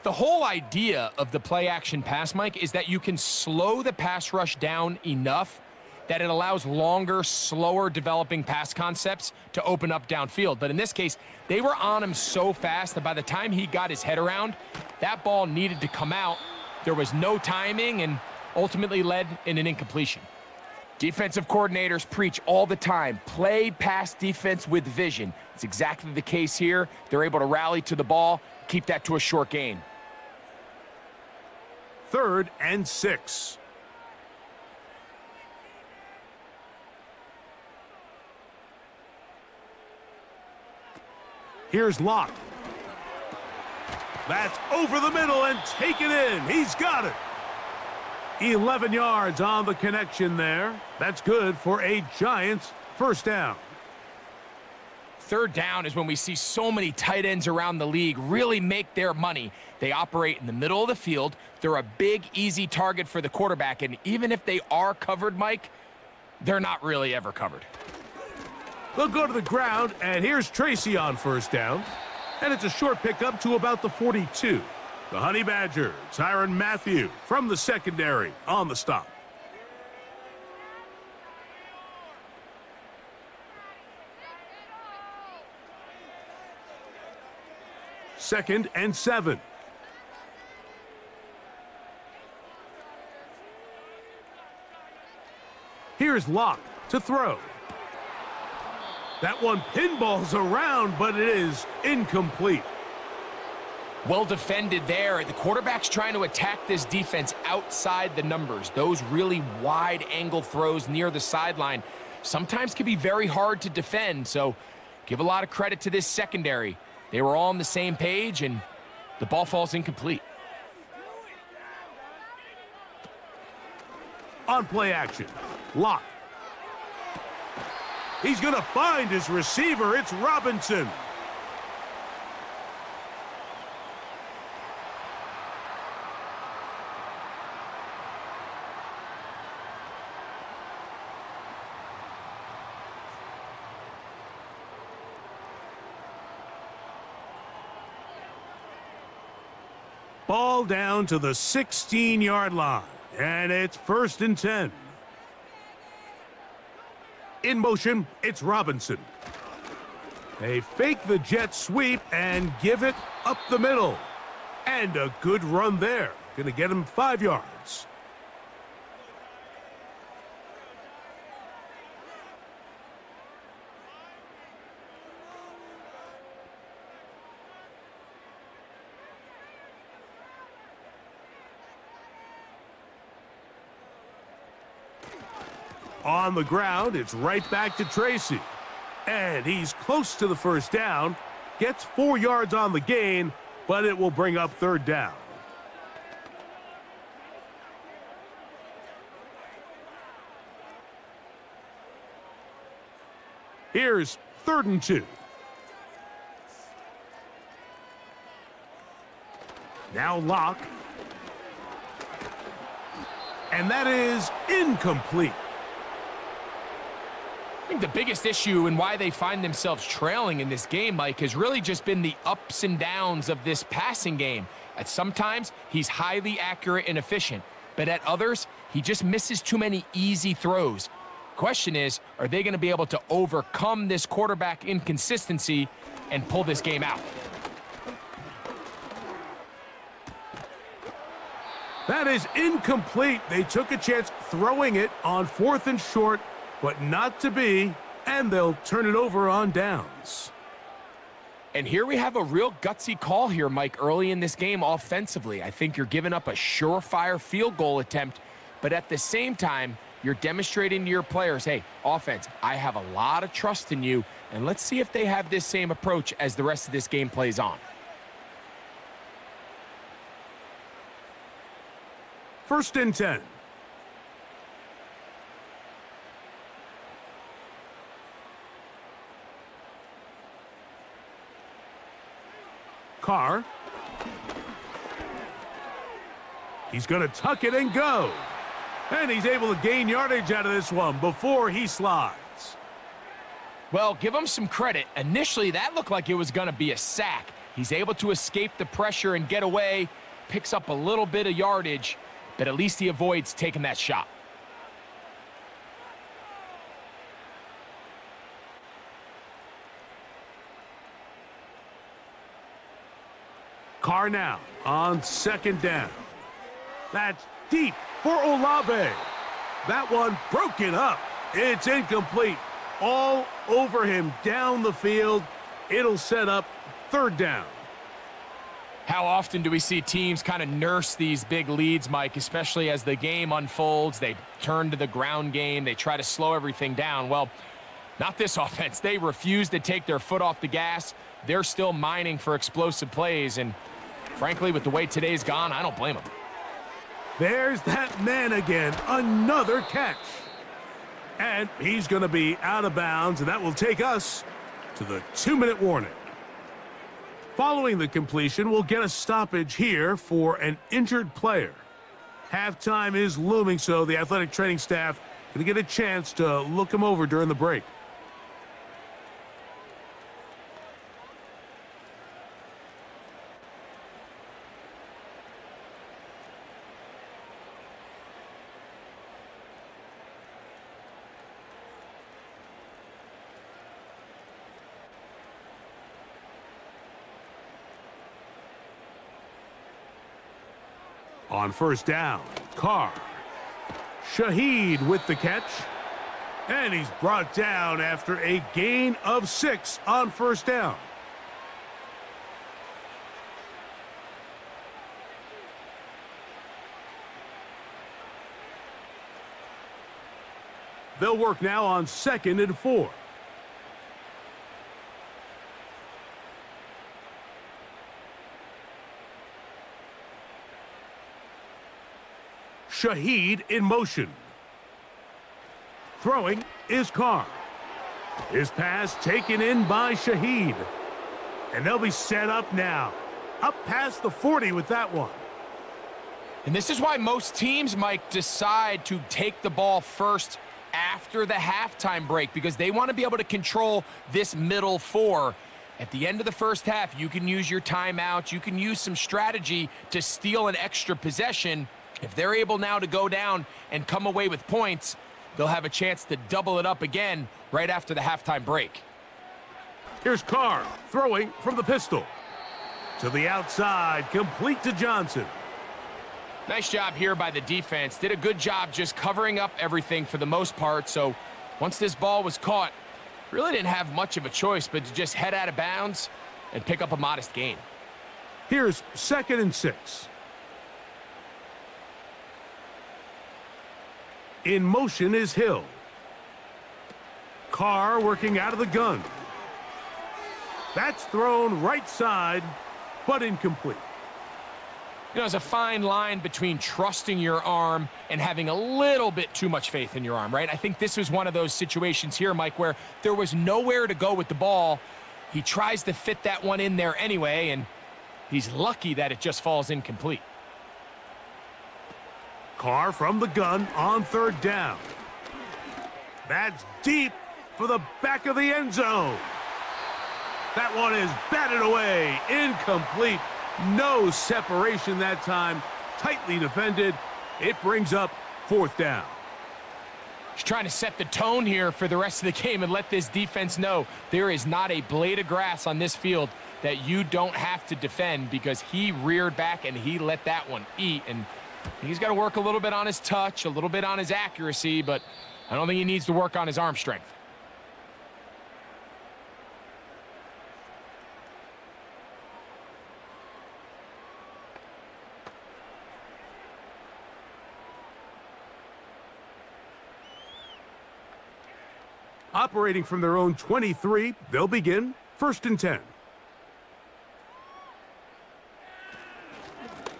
The whole idea of the play action pass, Mike, is that you can slow the pass rush down enough that it allows longer, slower developing pass concepts to open up downfield. But in this case, they were on him so fast that by the time he got his head around, that ball needed to come out. There was no timing and ultimately led in an incompletion. Defensive coordinators preach all the time, play pass defense with vision. It's exactly the case here. They're able to rally to the ball, keep that to a short gain. 3rd and 6. Here's Locke. That's over the middle and taken in. He's got it. 11 yards on the connection there. That's good for a Giants 1st down. 3rd down is when we see so many tight ends around the league really make their money. They operate in the middle of the field. They're a big, easy target for the quarterback. And even if they are covered, Mike, they're not really ever covered. They'll go to the ground, and here's Tracy on 1st down. And it's a short pickup to about the 42. The Honey Badger, Tyrann Mathieu from the secondary on the stop. Second and 7. Here's Locke to throw. That one pinballs around, but it is incomplete. Well defended there. The quarterback's trying to attack this defense outside the numbers. Those really wide angle throws near the sideline sometimes can be very hard to defend, so give a lot of credit to this secondary. They were all on the same page, and the ball falls incomplete. On play action, Locke. He's going to find his receiver. It's Robinson. Ball down to the 16-yard line, and it's 1st and 10. In motion, it's Robinson. They fake the jet sweep and give it up the middle. And a good run there. Going to get him 5 yards. On the ground, it's right back to Tracy. And he's close to the 1st down. Gets 4 yards on the gain, but it will bring up 3rd down. Here's 3rd and 2. Now Locke. And that is incomplete. I think the biggest issue and why they find themselves trailing in this game, Mike, has really just been the ups and downs of this passing game. At sometimes, he's highly accurate and efficient, but at others, he just misses too many easy throws. Question is, are they going to be able to overcome this quarterback inconsistency and pull this game out? That is incomplete. They took a chance throwing it on 4th and short, but not to be, and they'll turn it over on downs. And here we have a real gutsy call here, Mike, early in this game offensively. I think you're giving up a surefire field goal attempt, but at the same time, you're demonstrating to your players, hey, offense, I have a lot of trust in you, and let's see if they have this same approach as the rest of this game plays on. 1st and 10. Carr. He's going to tuck it and go. And he's able to gain yardage out of this one before he slides. Well, give him some credit. Initially, that looked like it was going to be a sack. He's able to escape the pressure and get away, picks up a little bit of yardage, but at least he avoids taking that shot. Carr now on 2nd down. That's deep for Olave. That one broken up. It's incomplete. All over him down the field. It'll set up 3rd down. How often do we see teams kind of nurse these big leads, Mike, especially as the game unfolds? They turn to the ground game. They try to slow everything down. Well, not this offense. They refuse to take their foot off the gas. They're still mining for explosive plays, and frankly, with the way today's gone, I don't blame them. There's that man again. Another catch. And he's going to be out of bounds, and that will take us to the 2-minute warning. Following the completion, we'll get a stoppage here for an injured player. Halftime is looming, so the athletic training staff going to get a chance to look him over during the break. On first down, Carr. Shaheed with the catch. And he's brought down after a gain of 6 on first down. They'll work now on 2nd and 4. Shaheed in motion. Throwing is Carr. His pass taken in by Shaheed. And they'll be set up now. Up past the 40 with that one. And this is why most teams, Mike, decide to take the ball first after the halftime break, because they want to be able to control this middle 4. At the end of the first half, you can use your timeouts. You can use some strategy to steal an extra possession. If they're able now to go down and come away with points, they'll have a chance to double it up again right after the halftime break. Here's Carr throwing from the pistol. To the outside, complete to Johnson. Nice job here by the defense. Did a good job just covering up everything for the most part. So once this ball was caught, really didn't have much of a choice but to just head out of bounds and pick up a modest gain. Here's 2nd and 6. In motion is Hill. Carr working out of the gun. That's thrown right side, but incomplete. You know, there's a fine line between trusting your arm and having a little bit too much faith in your arm, right? I think this was one of those situations here, Mike, where there was nowhere to go with the ball. He tries to fit that one in there anyway, and he's lucky that it just falls incomplete. Carr from the gun on 3rd down. That's deep for the back of the end zone. That one is batted away, incomplete. No separation that time, tightly defended. It brings up 4th down. He's trying to set the tone here for the rest of the game and let this defense know there is not a blade of grass on this field that you don't have to defend, because he reared back and he let that one eat. And he's got to work a little bit on his touch, a little bit on his accuracy, but I don't think he needs to work on his arm strength. Operating from their own 23, they'll begin 1st and 10.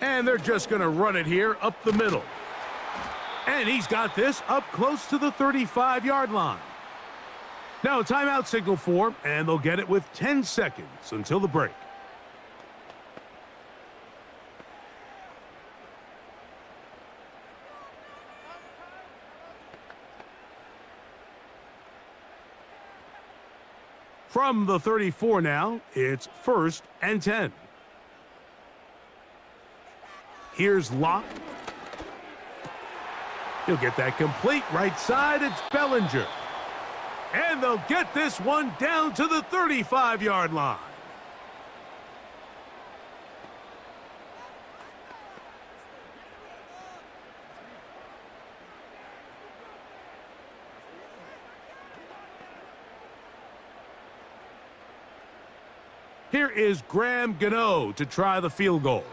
And they're just going to run it here up the middle. And he's got this up close to the 35-yard line. Now a timeout signal for, and they'll get it with 10 seconds until the break. From the 34 now, it's 1st and 10. Here's Locke. He'll get that complete right side. It's Bellinger. And they'll get this one down to the 35-yard line. Here is Graham Gano to try the field goal.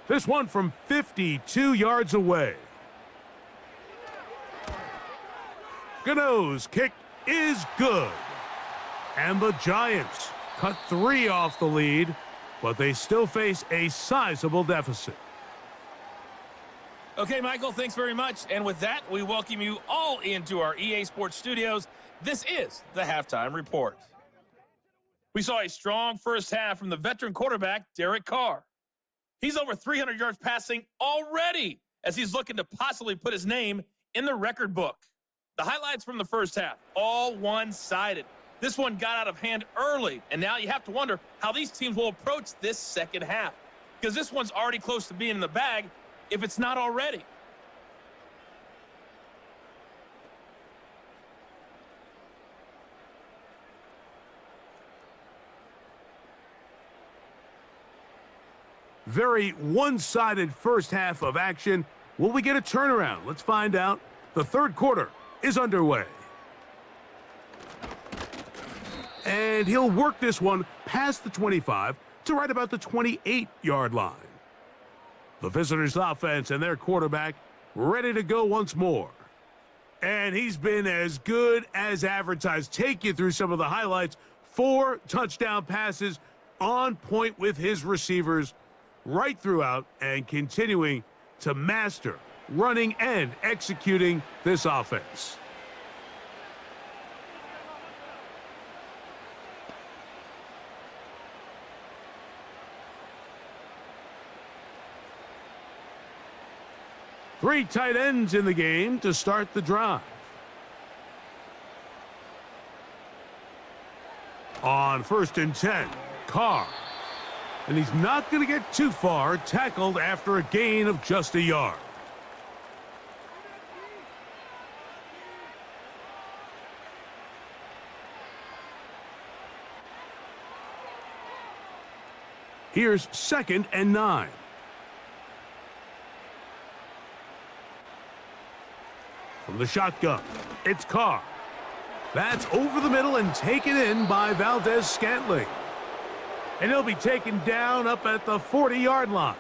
This one from 52 yards away. Gano's kick is good. And the Giants cut 3 off the lead, but they still face a sizable deficit. Okay, Michael, thanks very much. And with that, we welcome you all into our EA Sports studios. This is the Halftime Report. We saw a strong first half from the veteran quarterback, Derek Carr. He's over 300 yards passing already as he's looking to possibly put his name in the record book. The highlights from the first half, all one-sided. This one got out of hand early, and now you have to wonder how these teams will approach this second half, because this one's already close to being in the bag if it's not already. Very one-sided first half of action. Will we get a turnaround? Let's find out. The third quarter is underway. And he'll work this one past the 25 to right about the 28-yard line. The visitors' offense and their quarterback ready to go once more. And he's been as good as advertised. Take you through some of the highlights. 4 touchdown passes, on point with his receivers right throughout, and continuing to master running and executing this offense. Three tight ends in the game to start the drive. On 1st and 10, Carr. And he's not going to get too far, tackled after a gain of just a yard. Here's 2nd and 9. From the shotgun, it's Carr. That's over the middle and taken in by Valdez-Scantling. And he'll be taken down up at the 40-yard line.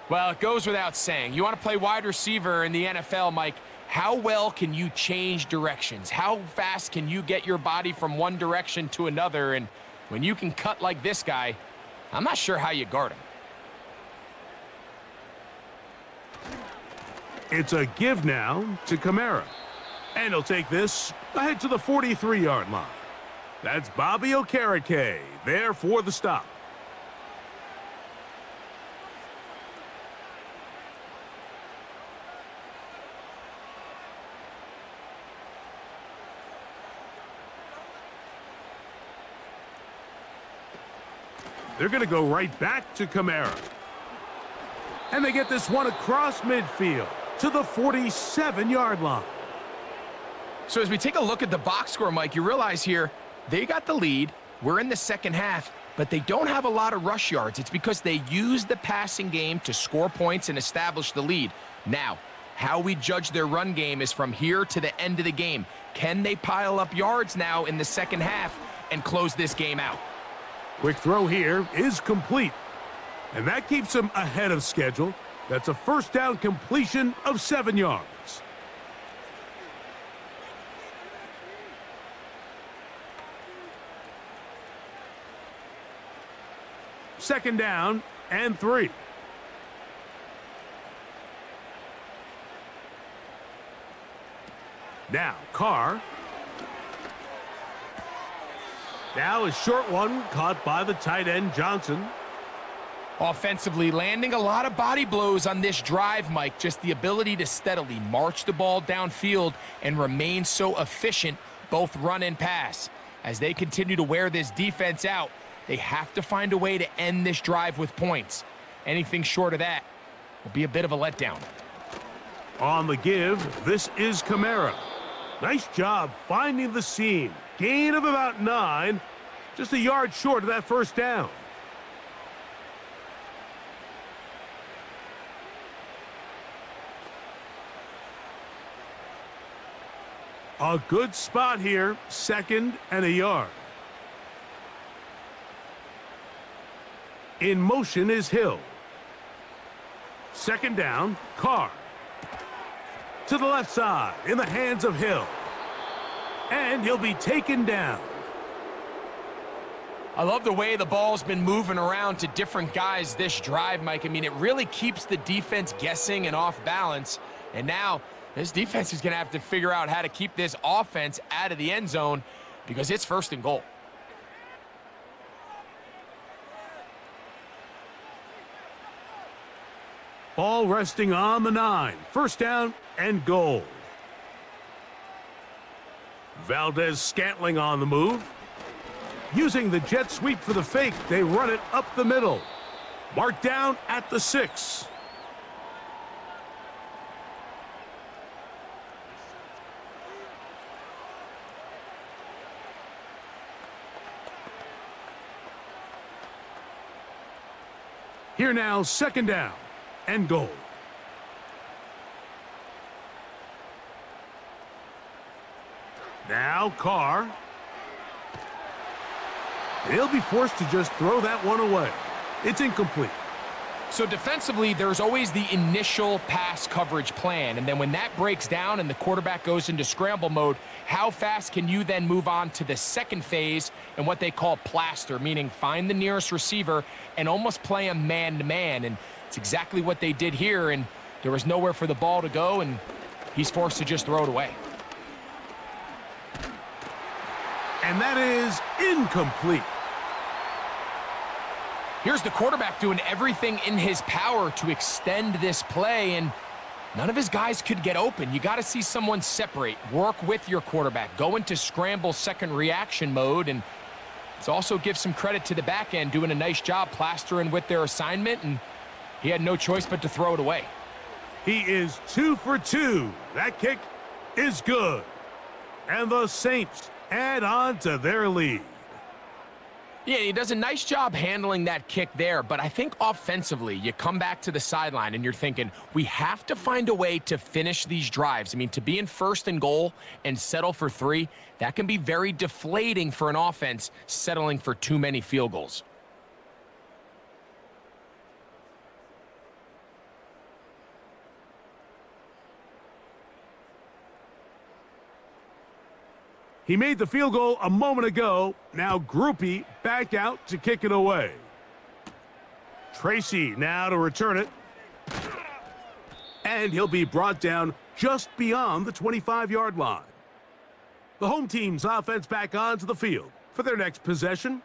Well, it goes without saying. You want to play wide receiver in the NFL, Mike. How well can you change directions? How fast can you get your body from one direction to another? And when you can cut like this guy, I'm not sure how you guard him. It's a give now to Kamara. And he'll take this ahead to the 43-yard line. That's Bobby Okereke there for the stop. They're going to go right back to Kamara. And they get this one across midfield to the 47-yard line. So as we take a look at the box score, Mike, you realize here they got the lead. We're in the second half, but they don't have a lot of rush yards. It's because they use the passing game to score points and establish the lead. Now, how we judge their run game is from here to the end of the game. Can they pile up yards now in the second half and close this game out? Quick throw here is complete. And that keeps them ahead of schedule. That's a first down completion of 7 yards. Second down and 3. Now, Carr. Now a short one caught by the tight end, Johnson. Offensively, landing a lot of body blows on this drive, Mike. Just the ability to steadily march the ball downfield and remain so efficient, both run and pass. As they continue to wear this defense out, they have to find a way to end this drive with points. Anything short of that will be a bit of a letdown. On the give, this is Kamara. Nice job finding the seam. Gain of about 9, just a yard short of that first down. A good spot here, 2nd and a yard. In motion is Hill. 2nd down, Carr. To the left side, in the hands of Hill. And he'll be taken down. I love the way the ball's been moving around to different guys this drive, Mike. I mean, it really keeps the defense guessing and off balance. And now this defense is going to have to figure out how to keep this offense out of the end zone because it's 1st and goal. Ball resting on the 9. First down and goal. Valdez-Scantling on the move. Using the jet sweep for the fake, they run it up the middle. Marked down at the 6. Here now, second down and goal. Now Carr. He'll be forced to just throw that one away. It's incomplete. So defensively, there's always the initial pass coverage plan, and then when that breaks down and the quarterback goes into scramble mode, how fast can you then move on to the second phase and what they call plaster, meaning find the nearest receiver and almost play him man-to-man, and it's exactly what they did here, and there was nowhere for the ball to go, and he's forced to just throw it away. And that is incomplete. Here's the quarterback doing everything in his power to extend this play, and none of his guys could get open. You got to see someone separate, work with your quarterback, go into scramble second reaction mode, and it's also give some credit to the back end doing a nice job plastering with their assignment, and he had no choice but to throw it away. He is 2 for 2. That kick is good. And the Saints add on to their lead. Yeah, he does a nice job handling that kick there, but I think offensively, you come back to the sideline and you're thinking, we have to find a way to finish these drives. I mean, to be in first and goal and settle for 3, that can be very deflating for an offense settling for too many field goals. He made the field goal a moment ago. Now Groupie back out to kick it away. Tracy now to return it. And he'll be brought down just beyond the 25-yard line. The home team's offense back onto the field for their next possession.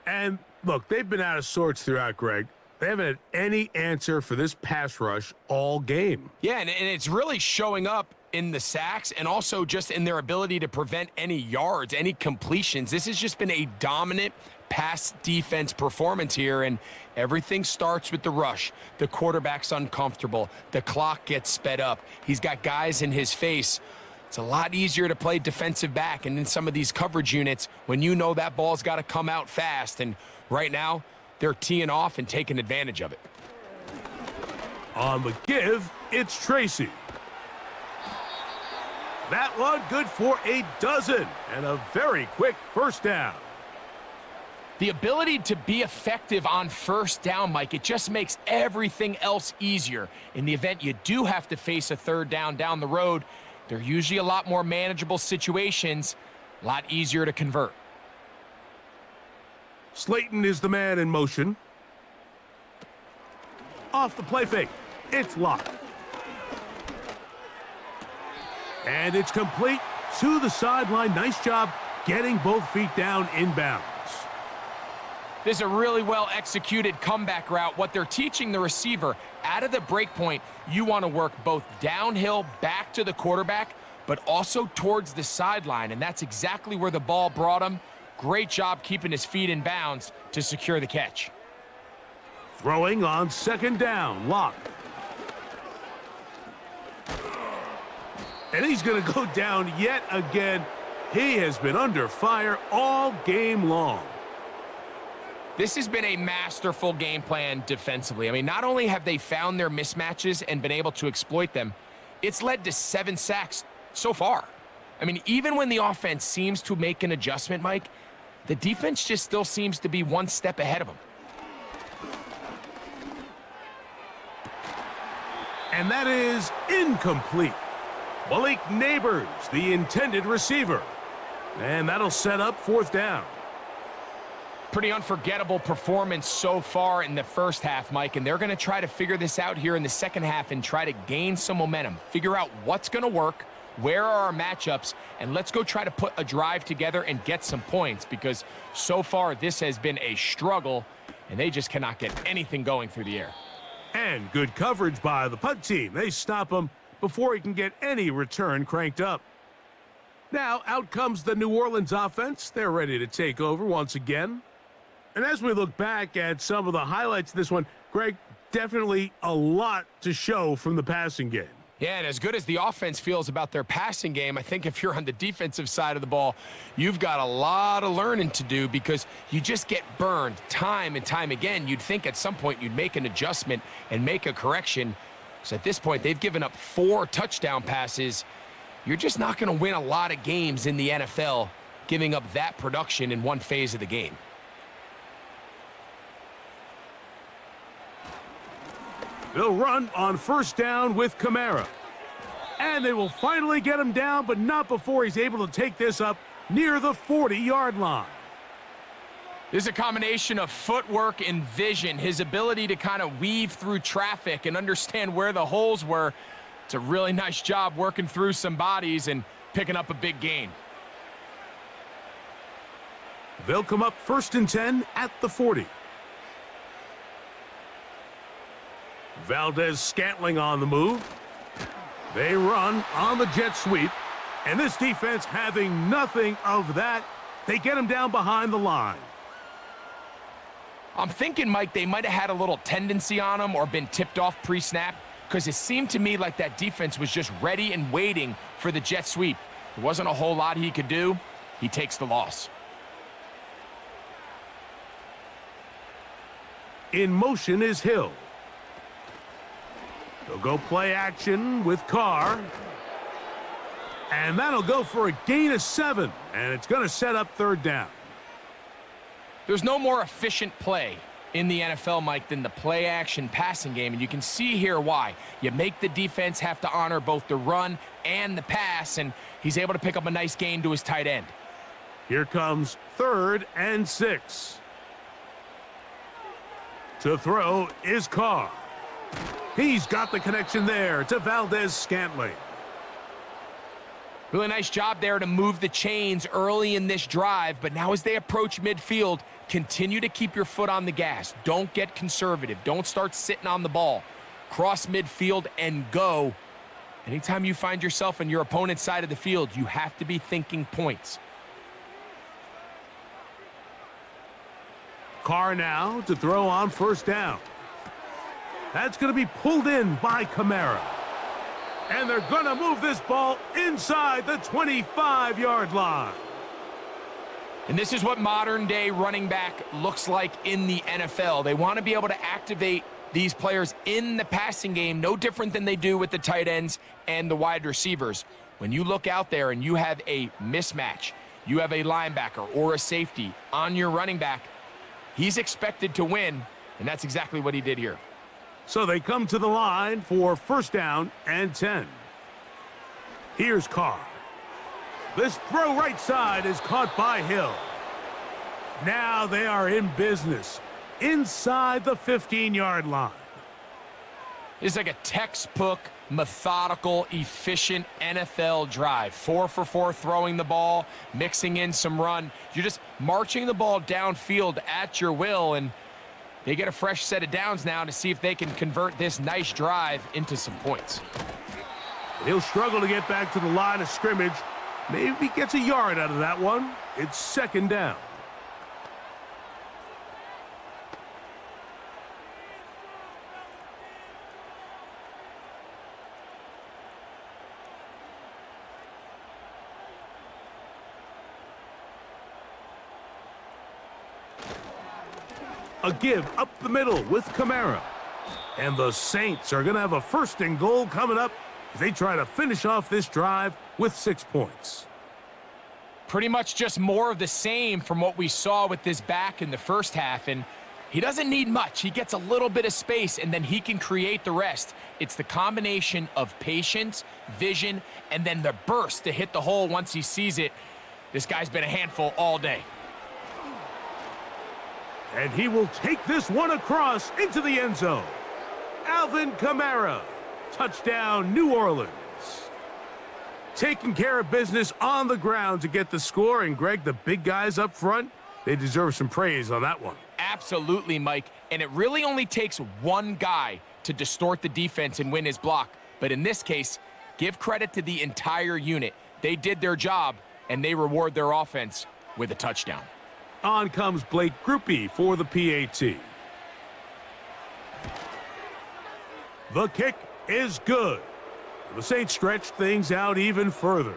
And look, they've been out of sorts throughout, Greg. They haven't had any answer for this pass rush all game. Yeah, and it's really showing up in the sacks and also just in their ability to prevent any yards, any completions. This has just been a dominant pass defense performance here, and everything starts with the rush. The quarterback's uncomfortable. The clock gets sped up. He's got guys in his face. It's a lot easier to play defensive back, and in some of these coverage units, when you know that ball's got to come out fast, and right now, they're teeing off and taking advantage of it. On the give, it's Tracy. That one good for a dozen and a very quick first down. The ability to be effective on first down, Mike, it just makes everything else easier. In the event you do have to face a third down the road, they're usually a lot more manageable situations, a lot easier to convert. Slayton is the man in motion. Off the play fake. It's locked. And it's complete to the sideline. Nice job getting both feet down inbounds. This is a really well-executed comeback route. What they're teaching the receiver, out of the break point, you want to work both downhill back to the quarterback, but also towards the sideline, and that's exactly where the ball brought him. Great job keeping his feet in bounds to secure the catch. Throwing on second down, Lock. And he's going to go down yet again. He has been under fire all game long. This has been a masterful game plan defensively. I mean, not only have they found their mismatches and been able to exploit them, it's led to 7 sacks so far. I mean, even when the offense seems to make an adjustment, Mike, the defense just still seems to be one step ahead of them. And that is incomplete. Malik Neighbors, the intended receiver. And that'll set up fourth down. Pretty unforgettable performance so far in the first half, Mike, and they're going to try to figure this out here in the second half and try to gain some momentum, figure out what's going to work, where are our matchups, and let's go try to put a drive together and get some points, because so far this has been a struggle, and they just cannot get anything going through the air. And good coverage by the punt team. They stop him before he can get any return cranked up. Now out comes the New Orleans offense. They're ready to take over once again. And as we look back at some of the highlights of this one, Greg, definitely a lot to show from the passing game. Yeah, and as good as the offense feels about their passing game, I think if you're on the defensive side of the ball, you've got a lot of learning to do because you just get burned time and time again. You'd think at some point you'd make an adjustment and make a correction. So at this point, they've given up 4 touchdown passes. You're just not going to win a lot of games in the NFL giving up that production in one phase of the game. They'll run on first down with Kamara. And they will finally get him down, but not before he's able to take this up near the 40-yard line. This is a combination of footwork and vision, his ability to kind of weave through traffic and understand where the holes were. It's a really nice job working through some bodies and picking up a big gain. They'll come up 1st and 10 at the 40. Valdez-Scantling on the move. They run on the jet sweep. And this defense having nothing of that, they get him down behind the line. I'm thinking, Mike, they might have had a little tendency on him or been tipped off pre-snap because it seemed to me like that defense was just ready and waiting for the jet sweep. There wasn't a whole lot he could do. He takes the loss. In motion is Hill. They'll go play action with Carr. And that'll go for a gain of 7. And it's going to set up 3rd down. There's no more efficient play in the NFL, Mike, than the play-action passing game. And you can see here why. You make the defense have to honor both the run and the pass. And he's able to pick up a nice gain to his tight end. Here comes 3rd and 6. To throw is Carr. He's got the connection there to Valdez-Scantling. Really nice job there to move the chains early in this drive, but now as they approach midfield, continue to keep your foot on the gas. Don't get conservative. Don't start sitting on the ball. Cross midfield and go. Anytime you find yourself on your opponent's side of the field, you have to be thinking points. Carr now to throw on 1st down. That's going to be pulled in by Kamara. And they're going to move this ball inside the 25-yard line. And this is what modern-day running back looks like in the NFL. They want to be able to activate these players in the passing game, no different than they do with the tight ends and the wide receivers. When you look out there and you have a mismatch, you have a linebacker or a safety on your running back, he's expected to win, and that's exactly what he did here. So they come to the line for 1st down and 10. Here's Carr. This throw right side is caught by Hill. Now they are in business inside the 15-yard line. It's like a textbook, methodical, efficient NFL drive. 4 for 4 throwing the ball, mixing in some run. You're just marching the ball downfield at your will, and they get a fresh set of downs now to see if they can convert this nice drive into some points. He'll struggle to get back to the line of scrimmage. Maybe he gets a yard out of that one. It's 2nd down. A give up the middle with Kamara. And the Saints are going to have a 1st and goal coming up as they try to finish off this drive with 6 points. Pretty much just more of the same from what we saw with this back in the first half. And he doesn't need much. He gets a little bit of space, and then he can create the rest. It's the combination of patience, vision, and then the burst to hit the hole once he sees it. This guy's been a handful all day. And he will take this one across into the end zone. Alvin Kamara, touchdown, New Orleans. Taking care of business on the ground to get the score. And, Greg, the big guys up front, they deserve some praise on that one. Absolutely, Mike. And it really only takes one guy to distort the defense and win his block. But in this case, give credit to the entire unit. They did their job, and they reward their offense with a touchdown. On comes Blake Grupe for the PAT. The kick is good. The Saints stretched things out even further.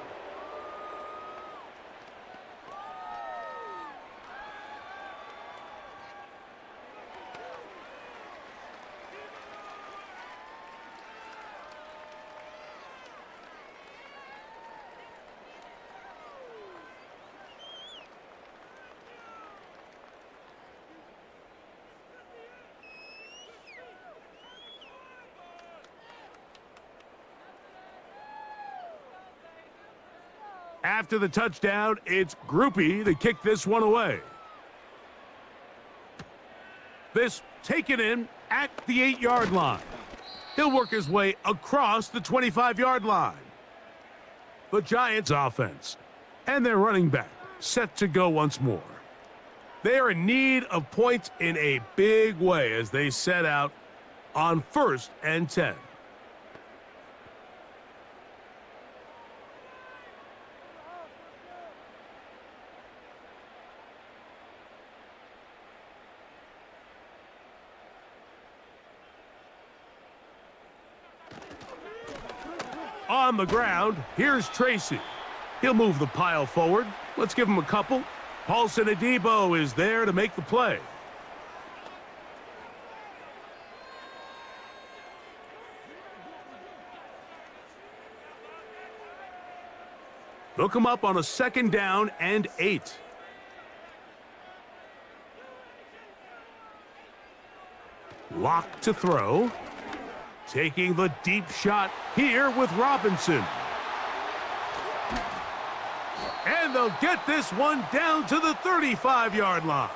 After the touchdown, it's Groupie to kick this one away. This taken in at the 8-yard line. He'll work his way across the 25-yard line. The Giants offense and their running back set to go once more. They are in need of points in a big way as they set out on 1st and 10. On the ground, here's Tracy. He'll move the pile forward. Let's give him a couple. Paulson Adebo is there to make the play. They'll come up on a 2nd down and 8. Lock to throw. Taking the deep shot here with Robinson. And they'll get this one down to the 35-yard line.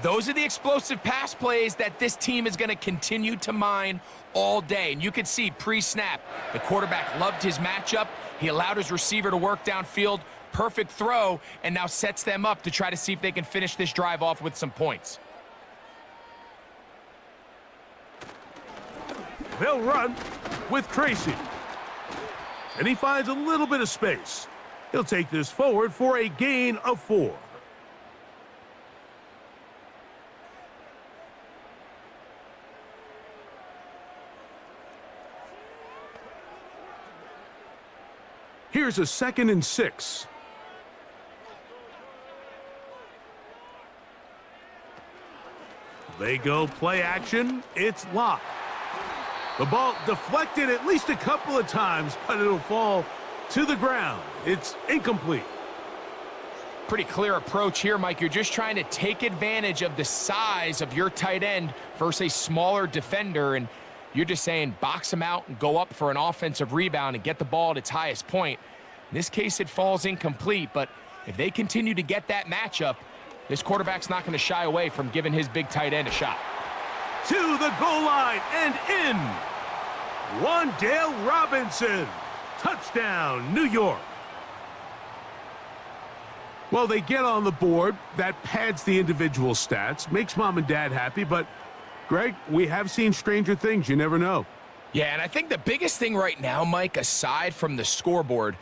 Those are the explosive pass plays that this team is going to continue to mine all day. And you can see pre-snap, the quarterback loved his matchup. He allowed his receiver to work downfield. Perfect throw, and now sets them up to try to see if they can finish this drive off with some points. They'll run with Tracy. And he finds a little bit of space. He'll take this forward for a gain of 4. Here's a 2nd and 6. They go play action. It's locked. The ball deflected at least a couple of times, but it'll fall to the ground. It's incomplete. Pretty clear approach here, Mike. You're just trying to take advantage of the size of your tight end versus a smaller defender, and you're just saying box him out and go up for an offensive rebound and get the ball at its highest point. In this case, it falls incomplete, but if they continue to get that matchup, this quarterback's not going to shy away from giving his big tight end a shot. To the goal line and in. Wandale Robinson. Touchdown, New York. Well, they get on the board. That pads the individual stats, makes mom and dad happy, but Greg, we have seen stranger things. You never know. Yeah, and I think the biggest thing right now, Mike, aside from the scoreboard,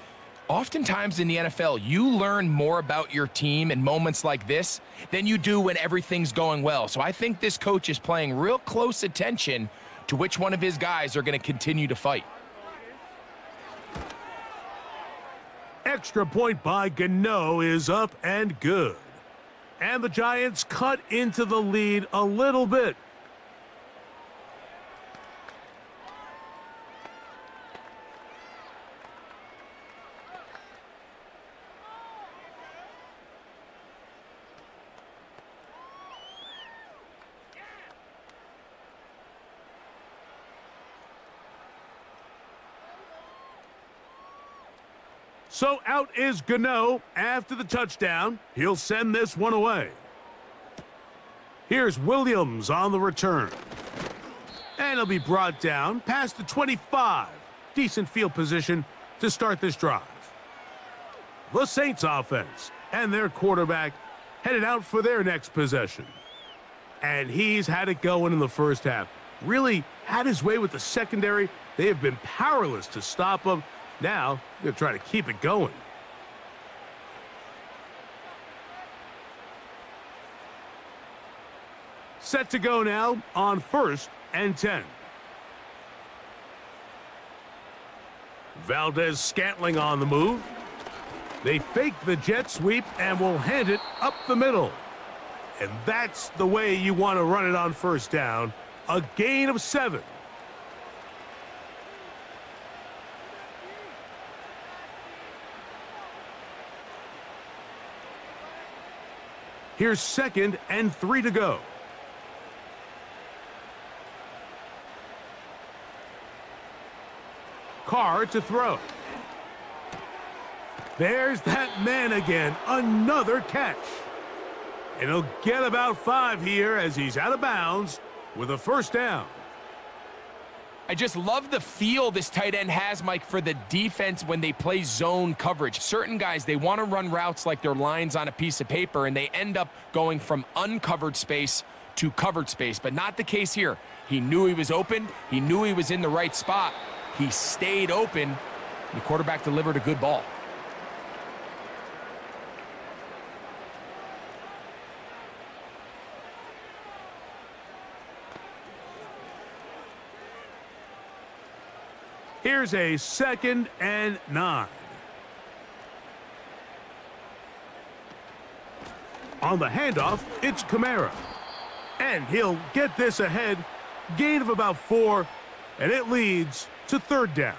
oftentimes in the NFL, you learn more about your team in moments like this than you do when everything's going well. So I think this coach is paying real close attention to which one of his guys are going to continue to fight. Extra point by Gano is up and good. And the Giants cut into the lead a little bit. So out is Gano after the touchdown. He'll send this one away. Here's Williams on the return. And he'll be brought down past the 25. Decent field position to start this drive. The Saints offense and their quarterback headed out for their next possession. And he's had it going in the first half. Really had his way with the secondary. They have been powerless to stop him. Now, they're trying to keep it going. Set to go now on 1st and 10. Valdez-Scantling on the move. They fake the jet sweep and will hand it up the middle. And that's the way you want to run it on first down. A gain of 7. Here's 2nd and 3 to go. Carr to throw. There's that man again. Another catch. And he'll get about 5 here as he's out of bounds with a first down. I just love the feel this tight end has, Mike, for the defense when they play zone coverage. Certain guys, they want to run routes like they're lines on a piece of paper, and they end up going from uncovered space to covered space, but not the case here. He knew he was open. He knew he was in the right spot. He stayed open. The quarterback delivered a good ball. Here's a 2nd and 9. On the handoff, it's Kamara. And he'll get this ahead. Gain of about 4, and it leads to 3rd down.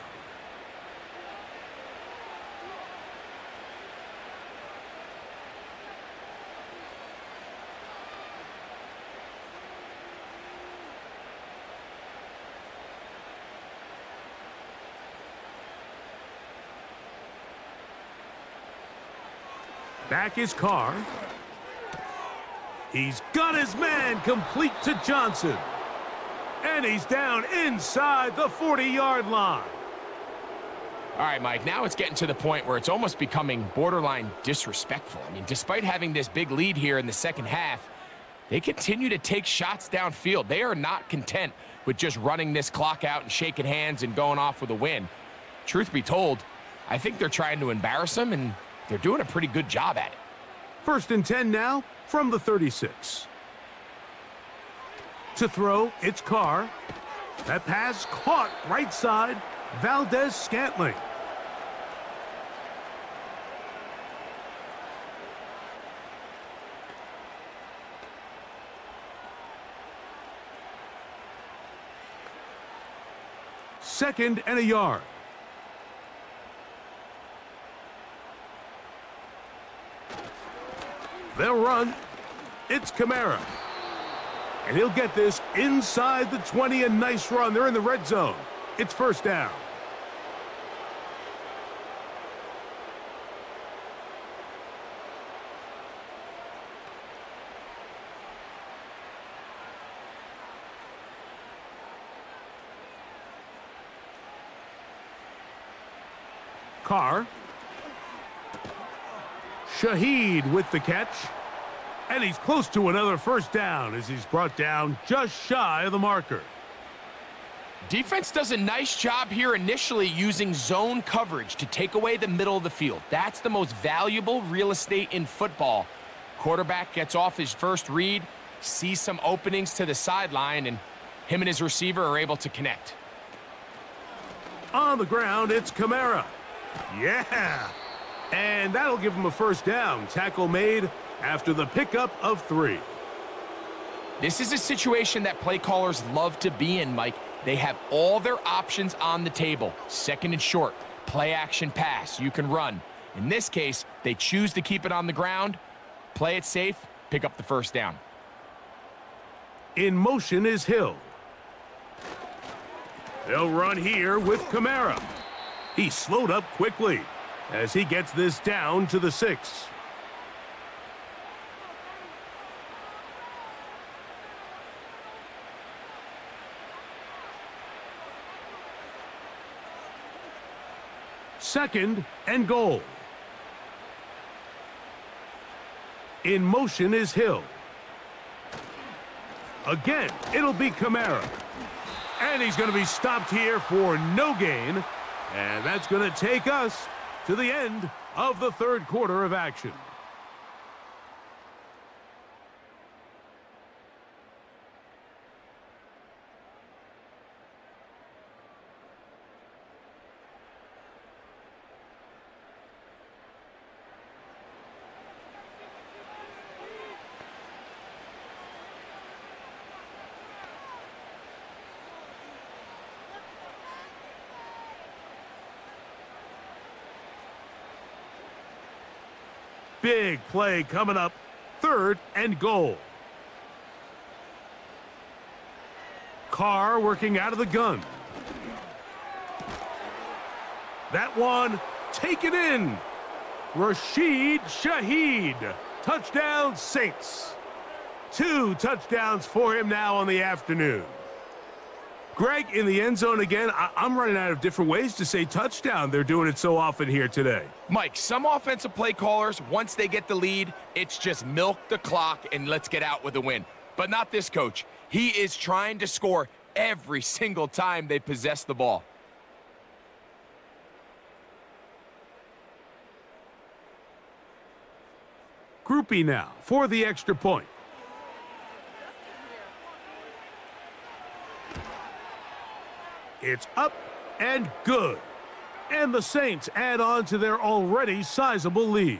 Back is Carr. He's got his man complete to Johnson. And he's down inside the 40-yard line. All right, Mike, now it's getting to the point where it's almost becoming borderline disrespectful. I mean, despite having this big lead here in the second half, they continue to take shots downfield. They are not content with just running this clock out and shaking hands and going off with a win. Truth be told, I think they're trying to embarrass them, and they're doing a pretty good job at it. 1st and 10 now from the 36. To throw, it's Carr. That pass caught right side, Valdez-Scantling. Second and a yard. They'll run. It's Kamara. And he'll get this inside the 20. A nice run. They're in the red zone. It's first down. Carr. Shaheed with the catch. And he's close to another first down as he's brought down just shy of the marker. Defense does a nice job here initially using zone coverage to take away the middle of the field. That's the most valuable real estate in football. Quarterback gets off his first read, sees some openings to the sideline, and him and his receiver are able to connect. On the ground, it's Kamara. Yeah! And that'll give him a first down. Tackle made after the pickup of 3. This is a situation that play callers love to be in, Mike. They have all their options on the table. 2nd and short, play action pass, you can run. In this case, they choose to keep it on the ground, play it safe, pick up the first down. In motion is Hill. They'll run here with Kamara. He slowed up quickly as he gets this down to the 6. Second and goal. In motion is Hill. Again, it'll be Kamara. And he's going to be stopped here for no gain. And that's going to take us to the end of the third quarter of action. big play coming up. 3rd and goal. Carr working out of the gun. That one taken in. Rashid Shaheed. Touchdown, Saints. 2 touchdowns for him now on the afternoon. Greg, in the end zone again, I'm running out of different ways to say touchdown. They're doing it so often here today. Mike, some offensive play callers, once they get the lead, it's just milk the clock and let's get out with a win. But not this coach. He is trying to score every single time they possess the ball. Groupie now for the extra point. It's up and good. And the Saints add on to their already sizable lead.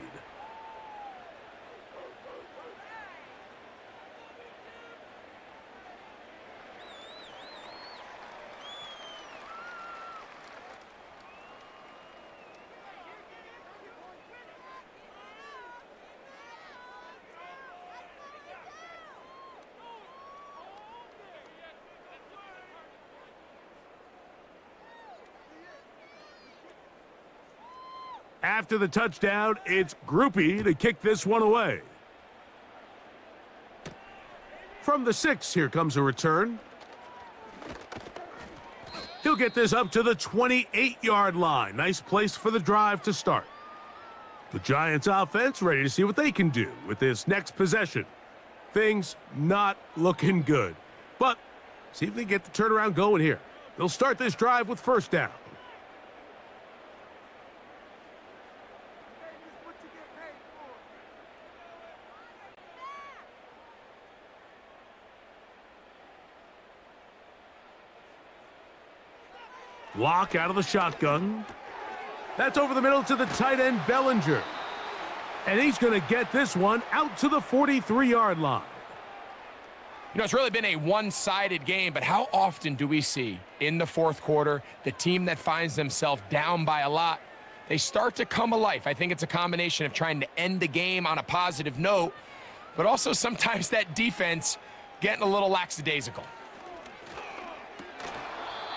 After the touchdown, it's Groupie to kick this one away. From the 6, here comes a return. He'll get this up to the 28-yard line. Nice place for the drive to start. The Giants offense ready to see what they can do with this next possession. Things not looking good, but see if they get the turnaround going here. They'll start this drive with 1st down. Lock out of the shotgun. That's over the middle to the tight end, Bellinger. And he's going to get this one out to the 43-yard line. You know, it's really been a one-sided game, but how often do we see in the 4th quarter the team that finds themselves down by a lot, they start to come alive? I think it's a combination of trying to end the game on a positive note, but also sometimes that defense getting a little lackadaisical.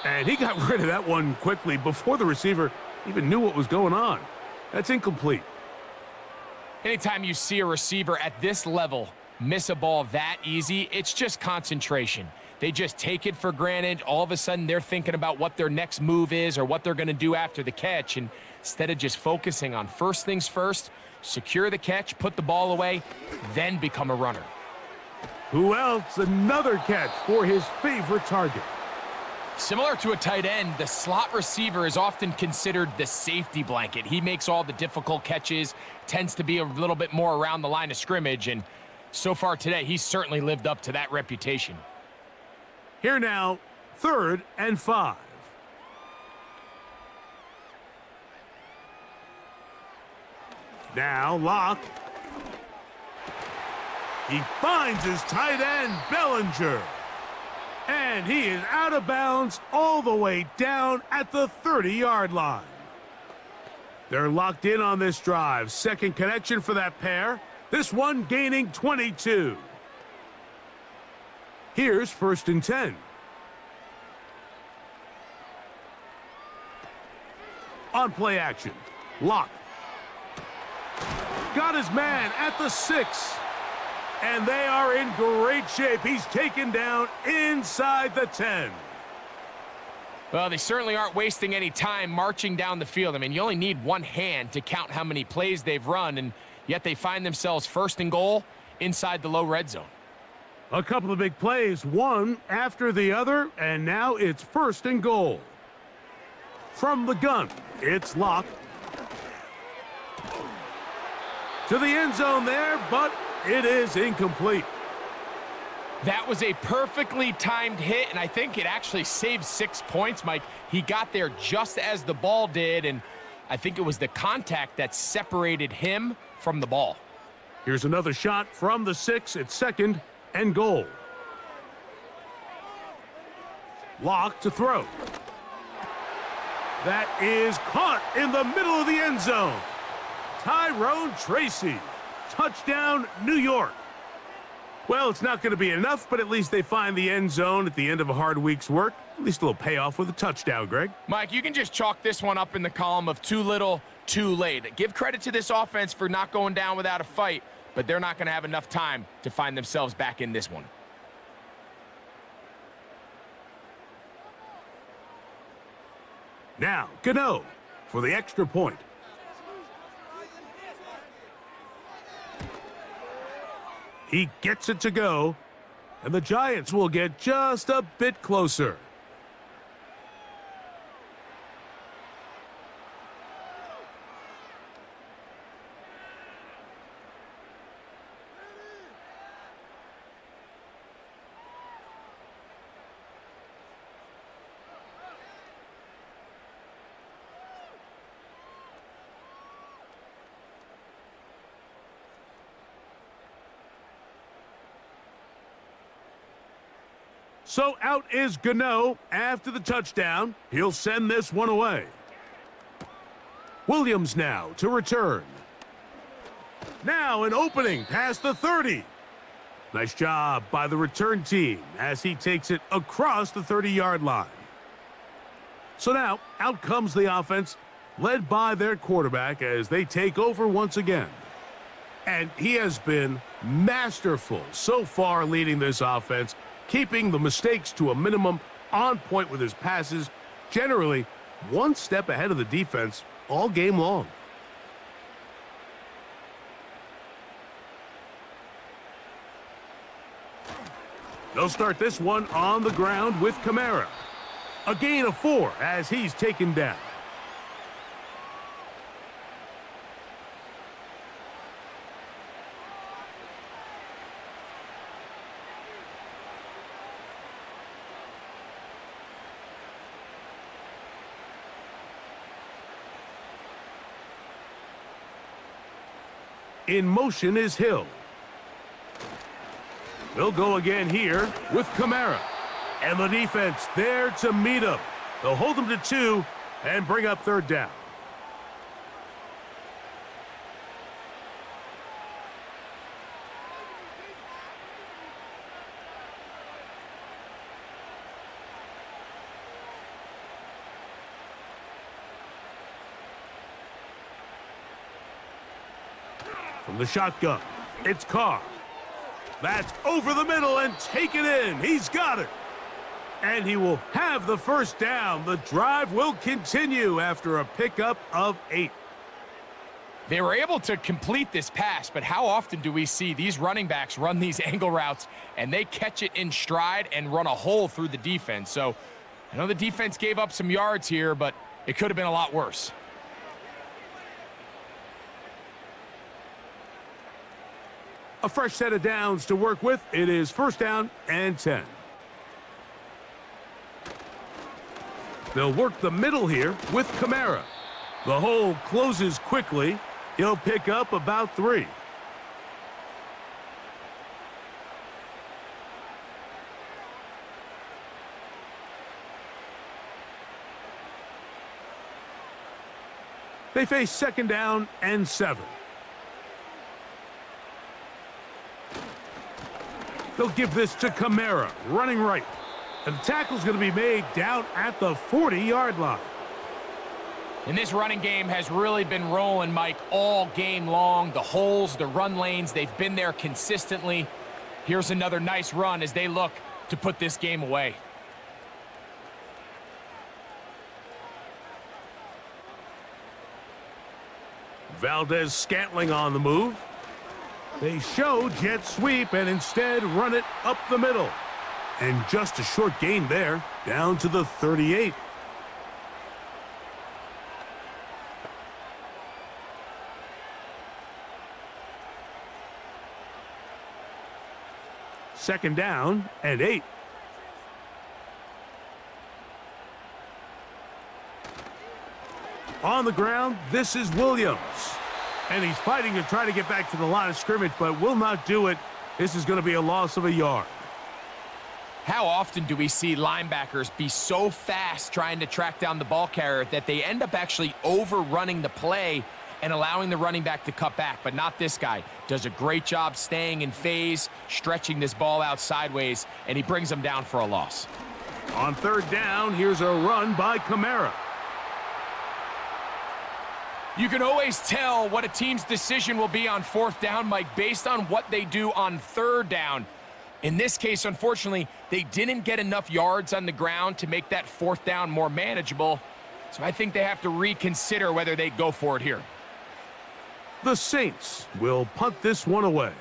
And he got rid of that one quickly before the receiver even knew what was going on. That's incomplete. Anytime you see a receiver at this level miss a ball that easy, it's just concentration. They just take it for granted. All of a sudden, they're thinking about what their next move is or what they're going to do after the catch. And instead of just focusing on first things first, secure the catch, put the ball away, then become a runner. Who else? Another catch for his favorite target. Similar to a tight end, the slot receiver is often considered the safety blanket. He makes all the difficult catches, tends to be a little bit more around the line of scrimmage, and so far today, he's certainly lived up to that reputation. Here now, 3rd and 5. Now, Locke. He finds his tight end, Bellinger. And he is out of bounds all the way down at the 30-yard line. They're locked in on this drive. Second connection for that pair. This one gaining 22. Here's 1st and 10. On play action, Locke. Got his man at the 6. And they are in great shape. He's taken down inside the 10. Well, they certainly aren't wasting any time marching down the field. I mean, you only need one hand to count how many plays they've run, and yet they find themselves 1st and goal inside the low red zone. A couple of big plays, one after the other, and now it's 1st and goal. From the gun, it's Locke. To the end zone there, but it is incomplete. That was a perfectly timed hit, and I think it actually saved 6 points, Mike. He got there just as the ball did, and I think it was the contact that separated him from the ball. Here's another shot from the 6. It's 2nd and goal. Locke to throw. That is caught in the middle of the end zone. Tyrone Tracy. Touchdown, New York. Well, it's not going to be enough, but at least they find the end zone at the end of a hard week's work. At least a little payoff with a touchdown, Greg. Mike, you can just chalk this one up in the column of too little, too late. Give credit to this offense for not going down without a fight, but they're not going to have enough time to find themselves back in this one. Now, Gano for the extra point. He gets it to go, and the Giants will get just a bit closer. So out is Gano after the touchdown. He'll send this one away. Williams now to return. Now an opening past the 30. Nice job by the return team as he takes it across the 30-yard line. So now out comes the offense, led by their quarterback as they take over once again. And he has been masterful so far leading this offense, keeping the mistakes to a minimum, on point with his passes, generally one step ahead of the defense all game long. They'll start this one on the ground with Kamara. A gain of 4 as he's taken down. In motion is Hill. They'll go again here with Kamara. And the defense there to meet him. They'll hold him to 2 and bring up third down. From the shotgun, it's Carr. That's over the middle and taken in. He's got it. And he will have the first down. The drive will continue after a pickup of 8. They were able to complete this pass, but how often do we see these running backs run these angle routes and they catch it in stride and run a hole through the defense? So I know the defense gave up some yards here, but it could have been a lot worse. A fresh set of downs to work with. It is first down and 10. They'll work the middle here with Kamara. The hole closes quickly. He'll pick up about 3. They face second down and 7. They'll give this to Kamara, running right. And the tackle's going to be made down at the 40-yard line. And this running game has really been rolling, Mike, all game long. The holes, the run lanes, they've been there consistently. Here's another nice run as they look to put this game away. Valdez-Scantling on the move. They show jet sweep and instead run it up the middle. And just a short gain there, down to the 38. Second down and 8. On the ground, this is Williams. And he's fighting to try to get back to the line of scrimmage, but will not do it. This is going to be a loss of a yard. How often do we see linebackers be so fast trying to track down the ball carrier that they end up actually overrunning the play and allowing the running back to cut back, but not this guy. Does a great job staying in phase, stretching this ball out sideways, and he brings them down for a loss. On third down, here's a run by Kamara. You can always tell what a team's decision will be on fourth down, Mike, based on what they do on third down. In this case, unfortunately, they didn't get enough yards on the ground to make that fourth down more manageable. So I think they have to reconsider whether they go for it here. The Saints will punt this one away,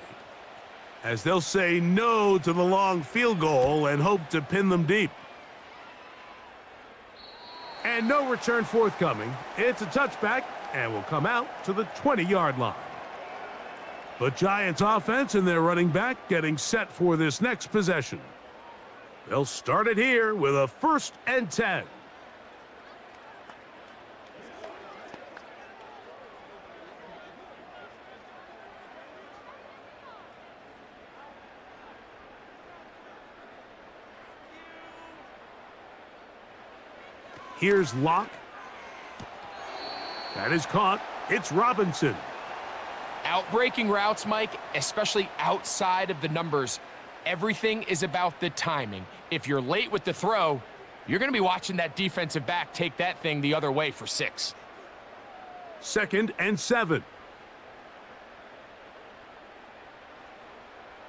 as they'll say no to the long field goal and hope to pin them deep. And no return forthcoming. It's a touchback and will come out to the 20-yard line. The Giants offense and their running back getting set for this next possession. They'll start it here with a 1st and 10. Here's Locke. That is caught. It's Robinson. Outbreaking routes, Mike, especially outside of the numbers, everything is about the timing. If you're late with the throw, you're going to be watching that defensive back take that thing the other way for 6. 2nd and 7.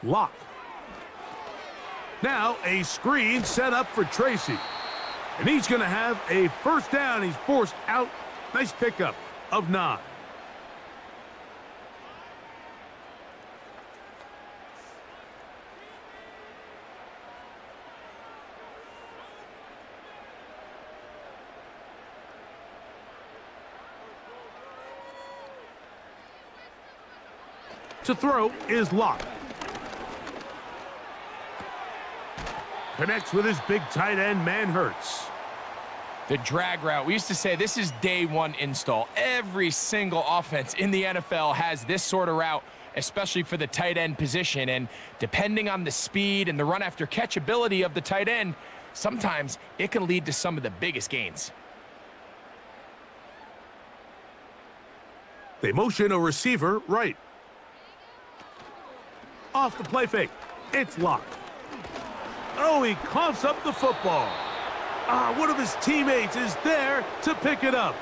Locke. Now a screen set up for Tracy. And he's going to have a 1st down. He's forced out. Nice pickup of 9. To throw is Locke. Connects with his big tight end, man Hurts. The drag route. We used to say this is day one install. Every single offense in the NFL has this sort of route, especially for the tight end position. And depending on the speed and the run after catch ability of the tight end, sometimes it can lead to some of the biggest gains. They motion a receiver right. Off the play fake. It's Locke. Oh, he coughs up the football. One of his teammates is there to pick it up.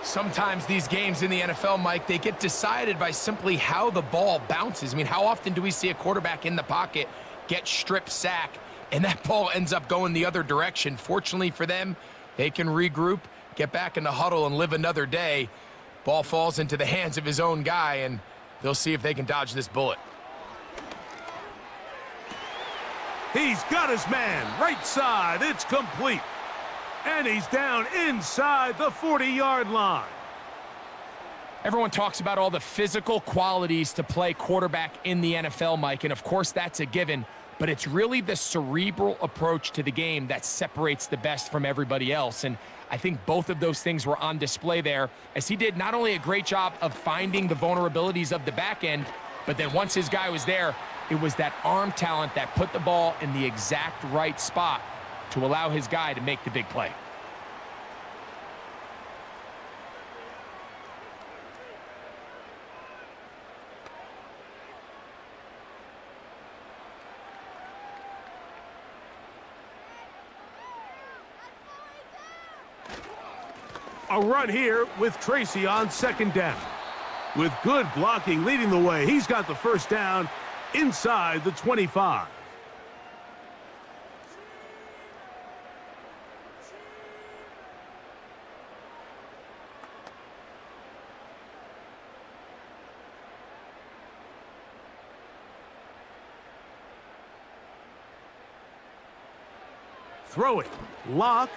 Sometimes these games in the NFL, Mike, they get decided by simply how the ball bounces. I mean, how often do we see a quarterback in the pocket get strip sack and that ball ends up going the other direction? Fortunately for them, they can regroup, get back in the huddle, and live another day. Ball falls into the hands of his own guy, and they'll see if they can dodge this bullet. He's got his man, right side, it's complete. And he's down inside the 40-yard line. Everyone talks about all the physical qualities to play quarterback in the NFL, Mike, and of course that's a given, but it's really the cerebral approach to the game that separates the best from everybody else, and I think both of those things were on display there, as he did not only a great job of finding the vulnerabilities of the back end, but then once his guy was there, it was that arm talent that put the ball in the exact right spot to allow his guy to make the big play. A run here with Tracy on 2nd down. With good blocking leading the way, he's got the 1st down inside the 25. Throwing. Locke.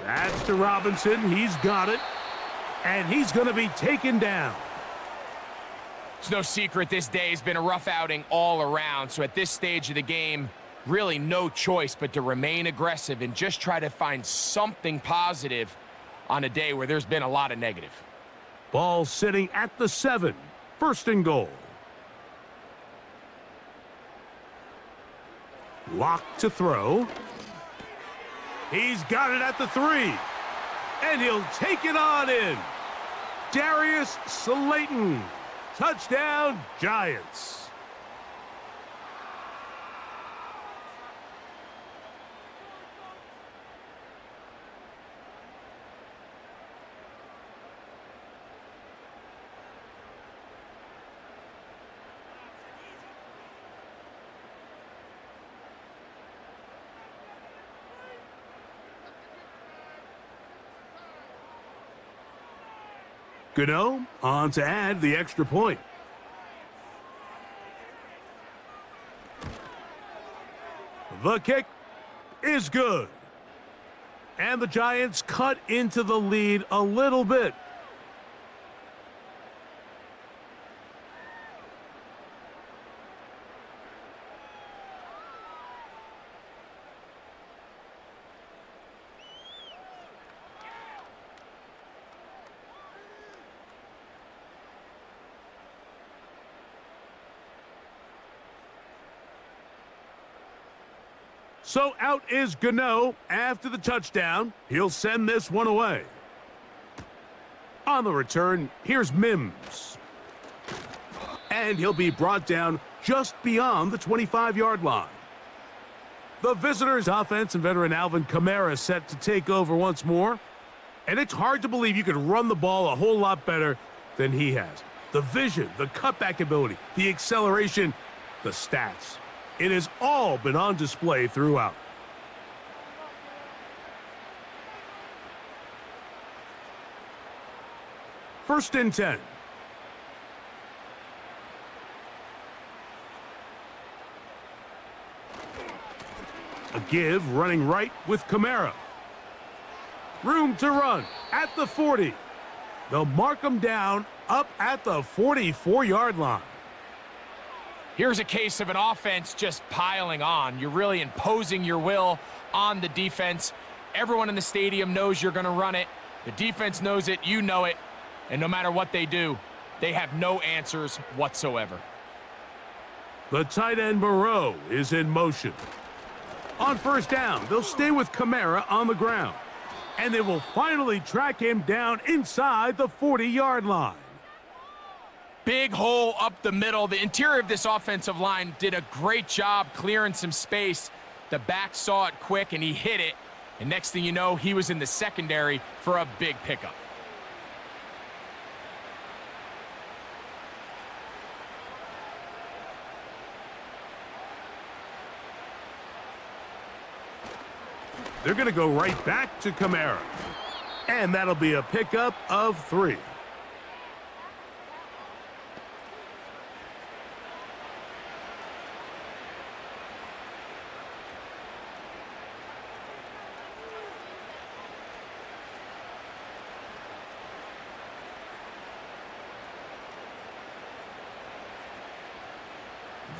That's to Robinson. He's got it. And he's going to be taken down. It's no secret this day has been a rough outing all around. So at this stage of the game, really no choice but to remain aggressive and just try to find something positive on a day where there's been a lot of negative. Ball sitting at the 7. 1st and goal. Locke to throw. He's got it at the 3. And he'll take it on in. Darius Slayton. Touchdown, Giants. Gano on to add the extra point. The kick is good. And the Giants cut into the lead a little bit. So out is Gano after the touchdown. He'll send this one away. On the return, here's Mims. And he'll be brought down just beyond the 25-yard line. The visitors' offense and veteran Alvin Kamara set to take over once more. And it's hard to believe you could run the ball a whole lot better than he has. The vision, the cutback ability, the acceleration, the stats. It has all been on display throughout. First and 10. A give running right with Kamara. Room to run at the 40. They'll mark him down up at the 44-yard line. Here's a case of an offense just piling on. You're really imposing your will on the defense. Everyone in the stadium knows you're going to run it. The defense knows it. You know it. And no matter what they do, they have no answers whatsoever. The tight end Moreau is in motion. On first down, they'll stay with Kamara on the ground. And they will finally track him down inside the 40-yard line. Big hole up the middle. The interior of this offensive line did a great job clearing some space. The back saw it quick, and he hit it. And next thing you know, he was in the secondary for a big pickup. They're going to go right back to Kamara. And that'll be a pickup of 3.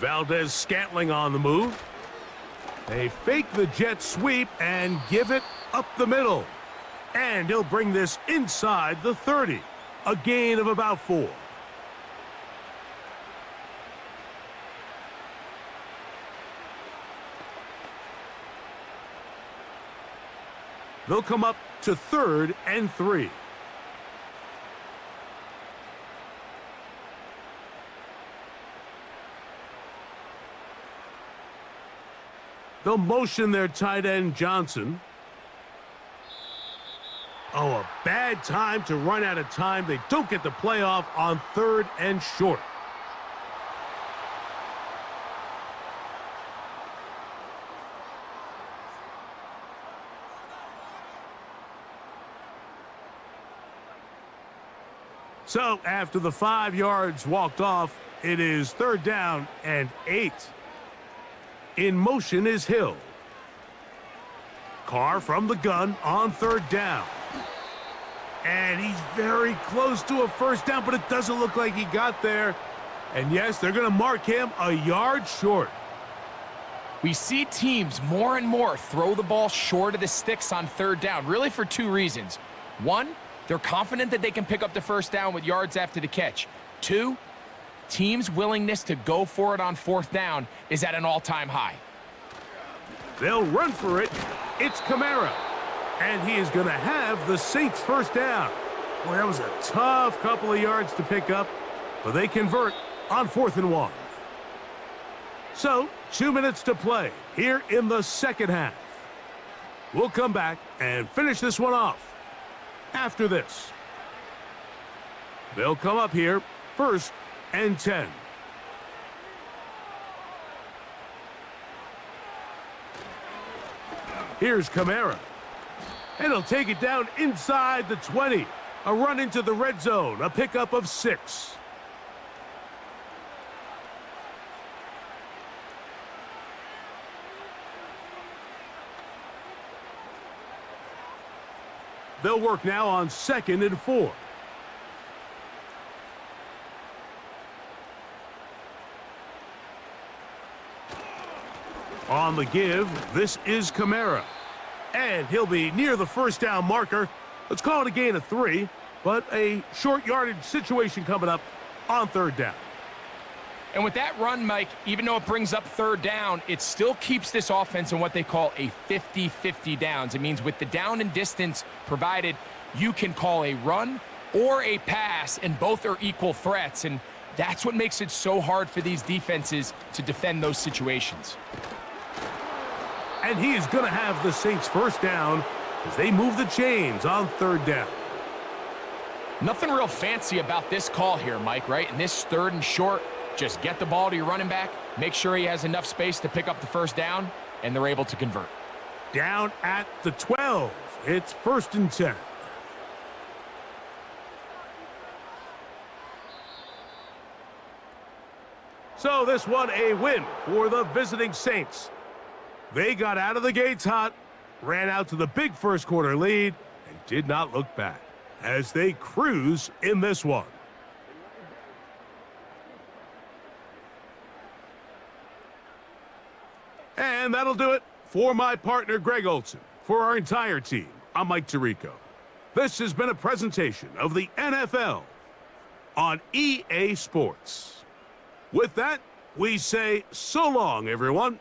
Valdez-Scantling on the move. They fake the jet sweep and give it up the middle. And he'll bring this inside the 30. A gain of about 4. They'll come up to 3rd and 3. They'll motion their tight end, Johnson. Oh, a bad time to run out of time. They don't get the playoff on 3rd and short. So after the 5 yards walked off, it is 3rd down and 8. In motion is Hill. Carr from the gun on 3rd down. And he's very close to a first down, but it doesn't look like he got there. And yes, they're going to mark him a yard short. We see teams more and more throw the ball short of the sticks on 3rd down, really for 2 reasons. 1, they're confident that they can pick up the first down with yards after the catch. 2, teams' willingness to go for it on 4th down is at an all-time high. They'll run for it. It's Kamara. And he is going to have the Saints' first down. Boy, that was a tough couple of yards to pick up, but they convert on 4th and 1. So, 2 minutes to play here in the second half. We'll come back and finish this one off after this. They'll come up here, 1st and 10. Here's Kamara. And he'll take it down inside the 20. A run into the red zone, a pickup of 6. They'll work now on 2nd and 4. On the give, this is Kamara. And he'll be near the first down marker. Let's call it a gain of 3, but a short yardage situation coming up on 3rd down. And with that run, Mike, even though it brings up 3rd down, it still keeps this offense in what they call a 50-50 downs. It means with the down and distance provided, you can call a run or a pass, and both are equal threats. And that's what makes it so hard for these defenses to defend those situations. And he is going to have the Saints first down as they move the chains on 3rd down. Nothing real fancy about this call here, Mike, right? In this 3rd and short, just get the ball to your running back, make sure he has enough space to pick up the first down, and they're able to convert. Down at the 12. It's 1st and 10. So this one a win for the visiting Saints. They got out of the gates hot, ran out to the big first quarter lead, and did not look back as they cruise in this one. And that'll do it for my partner, Greg Olson. For our entire team, I'm Mike Tirico. This has been a presentation of the NFL on EA Sports. With that, we say so long, everyone.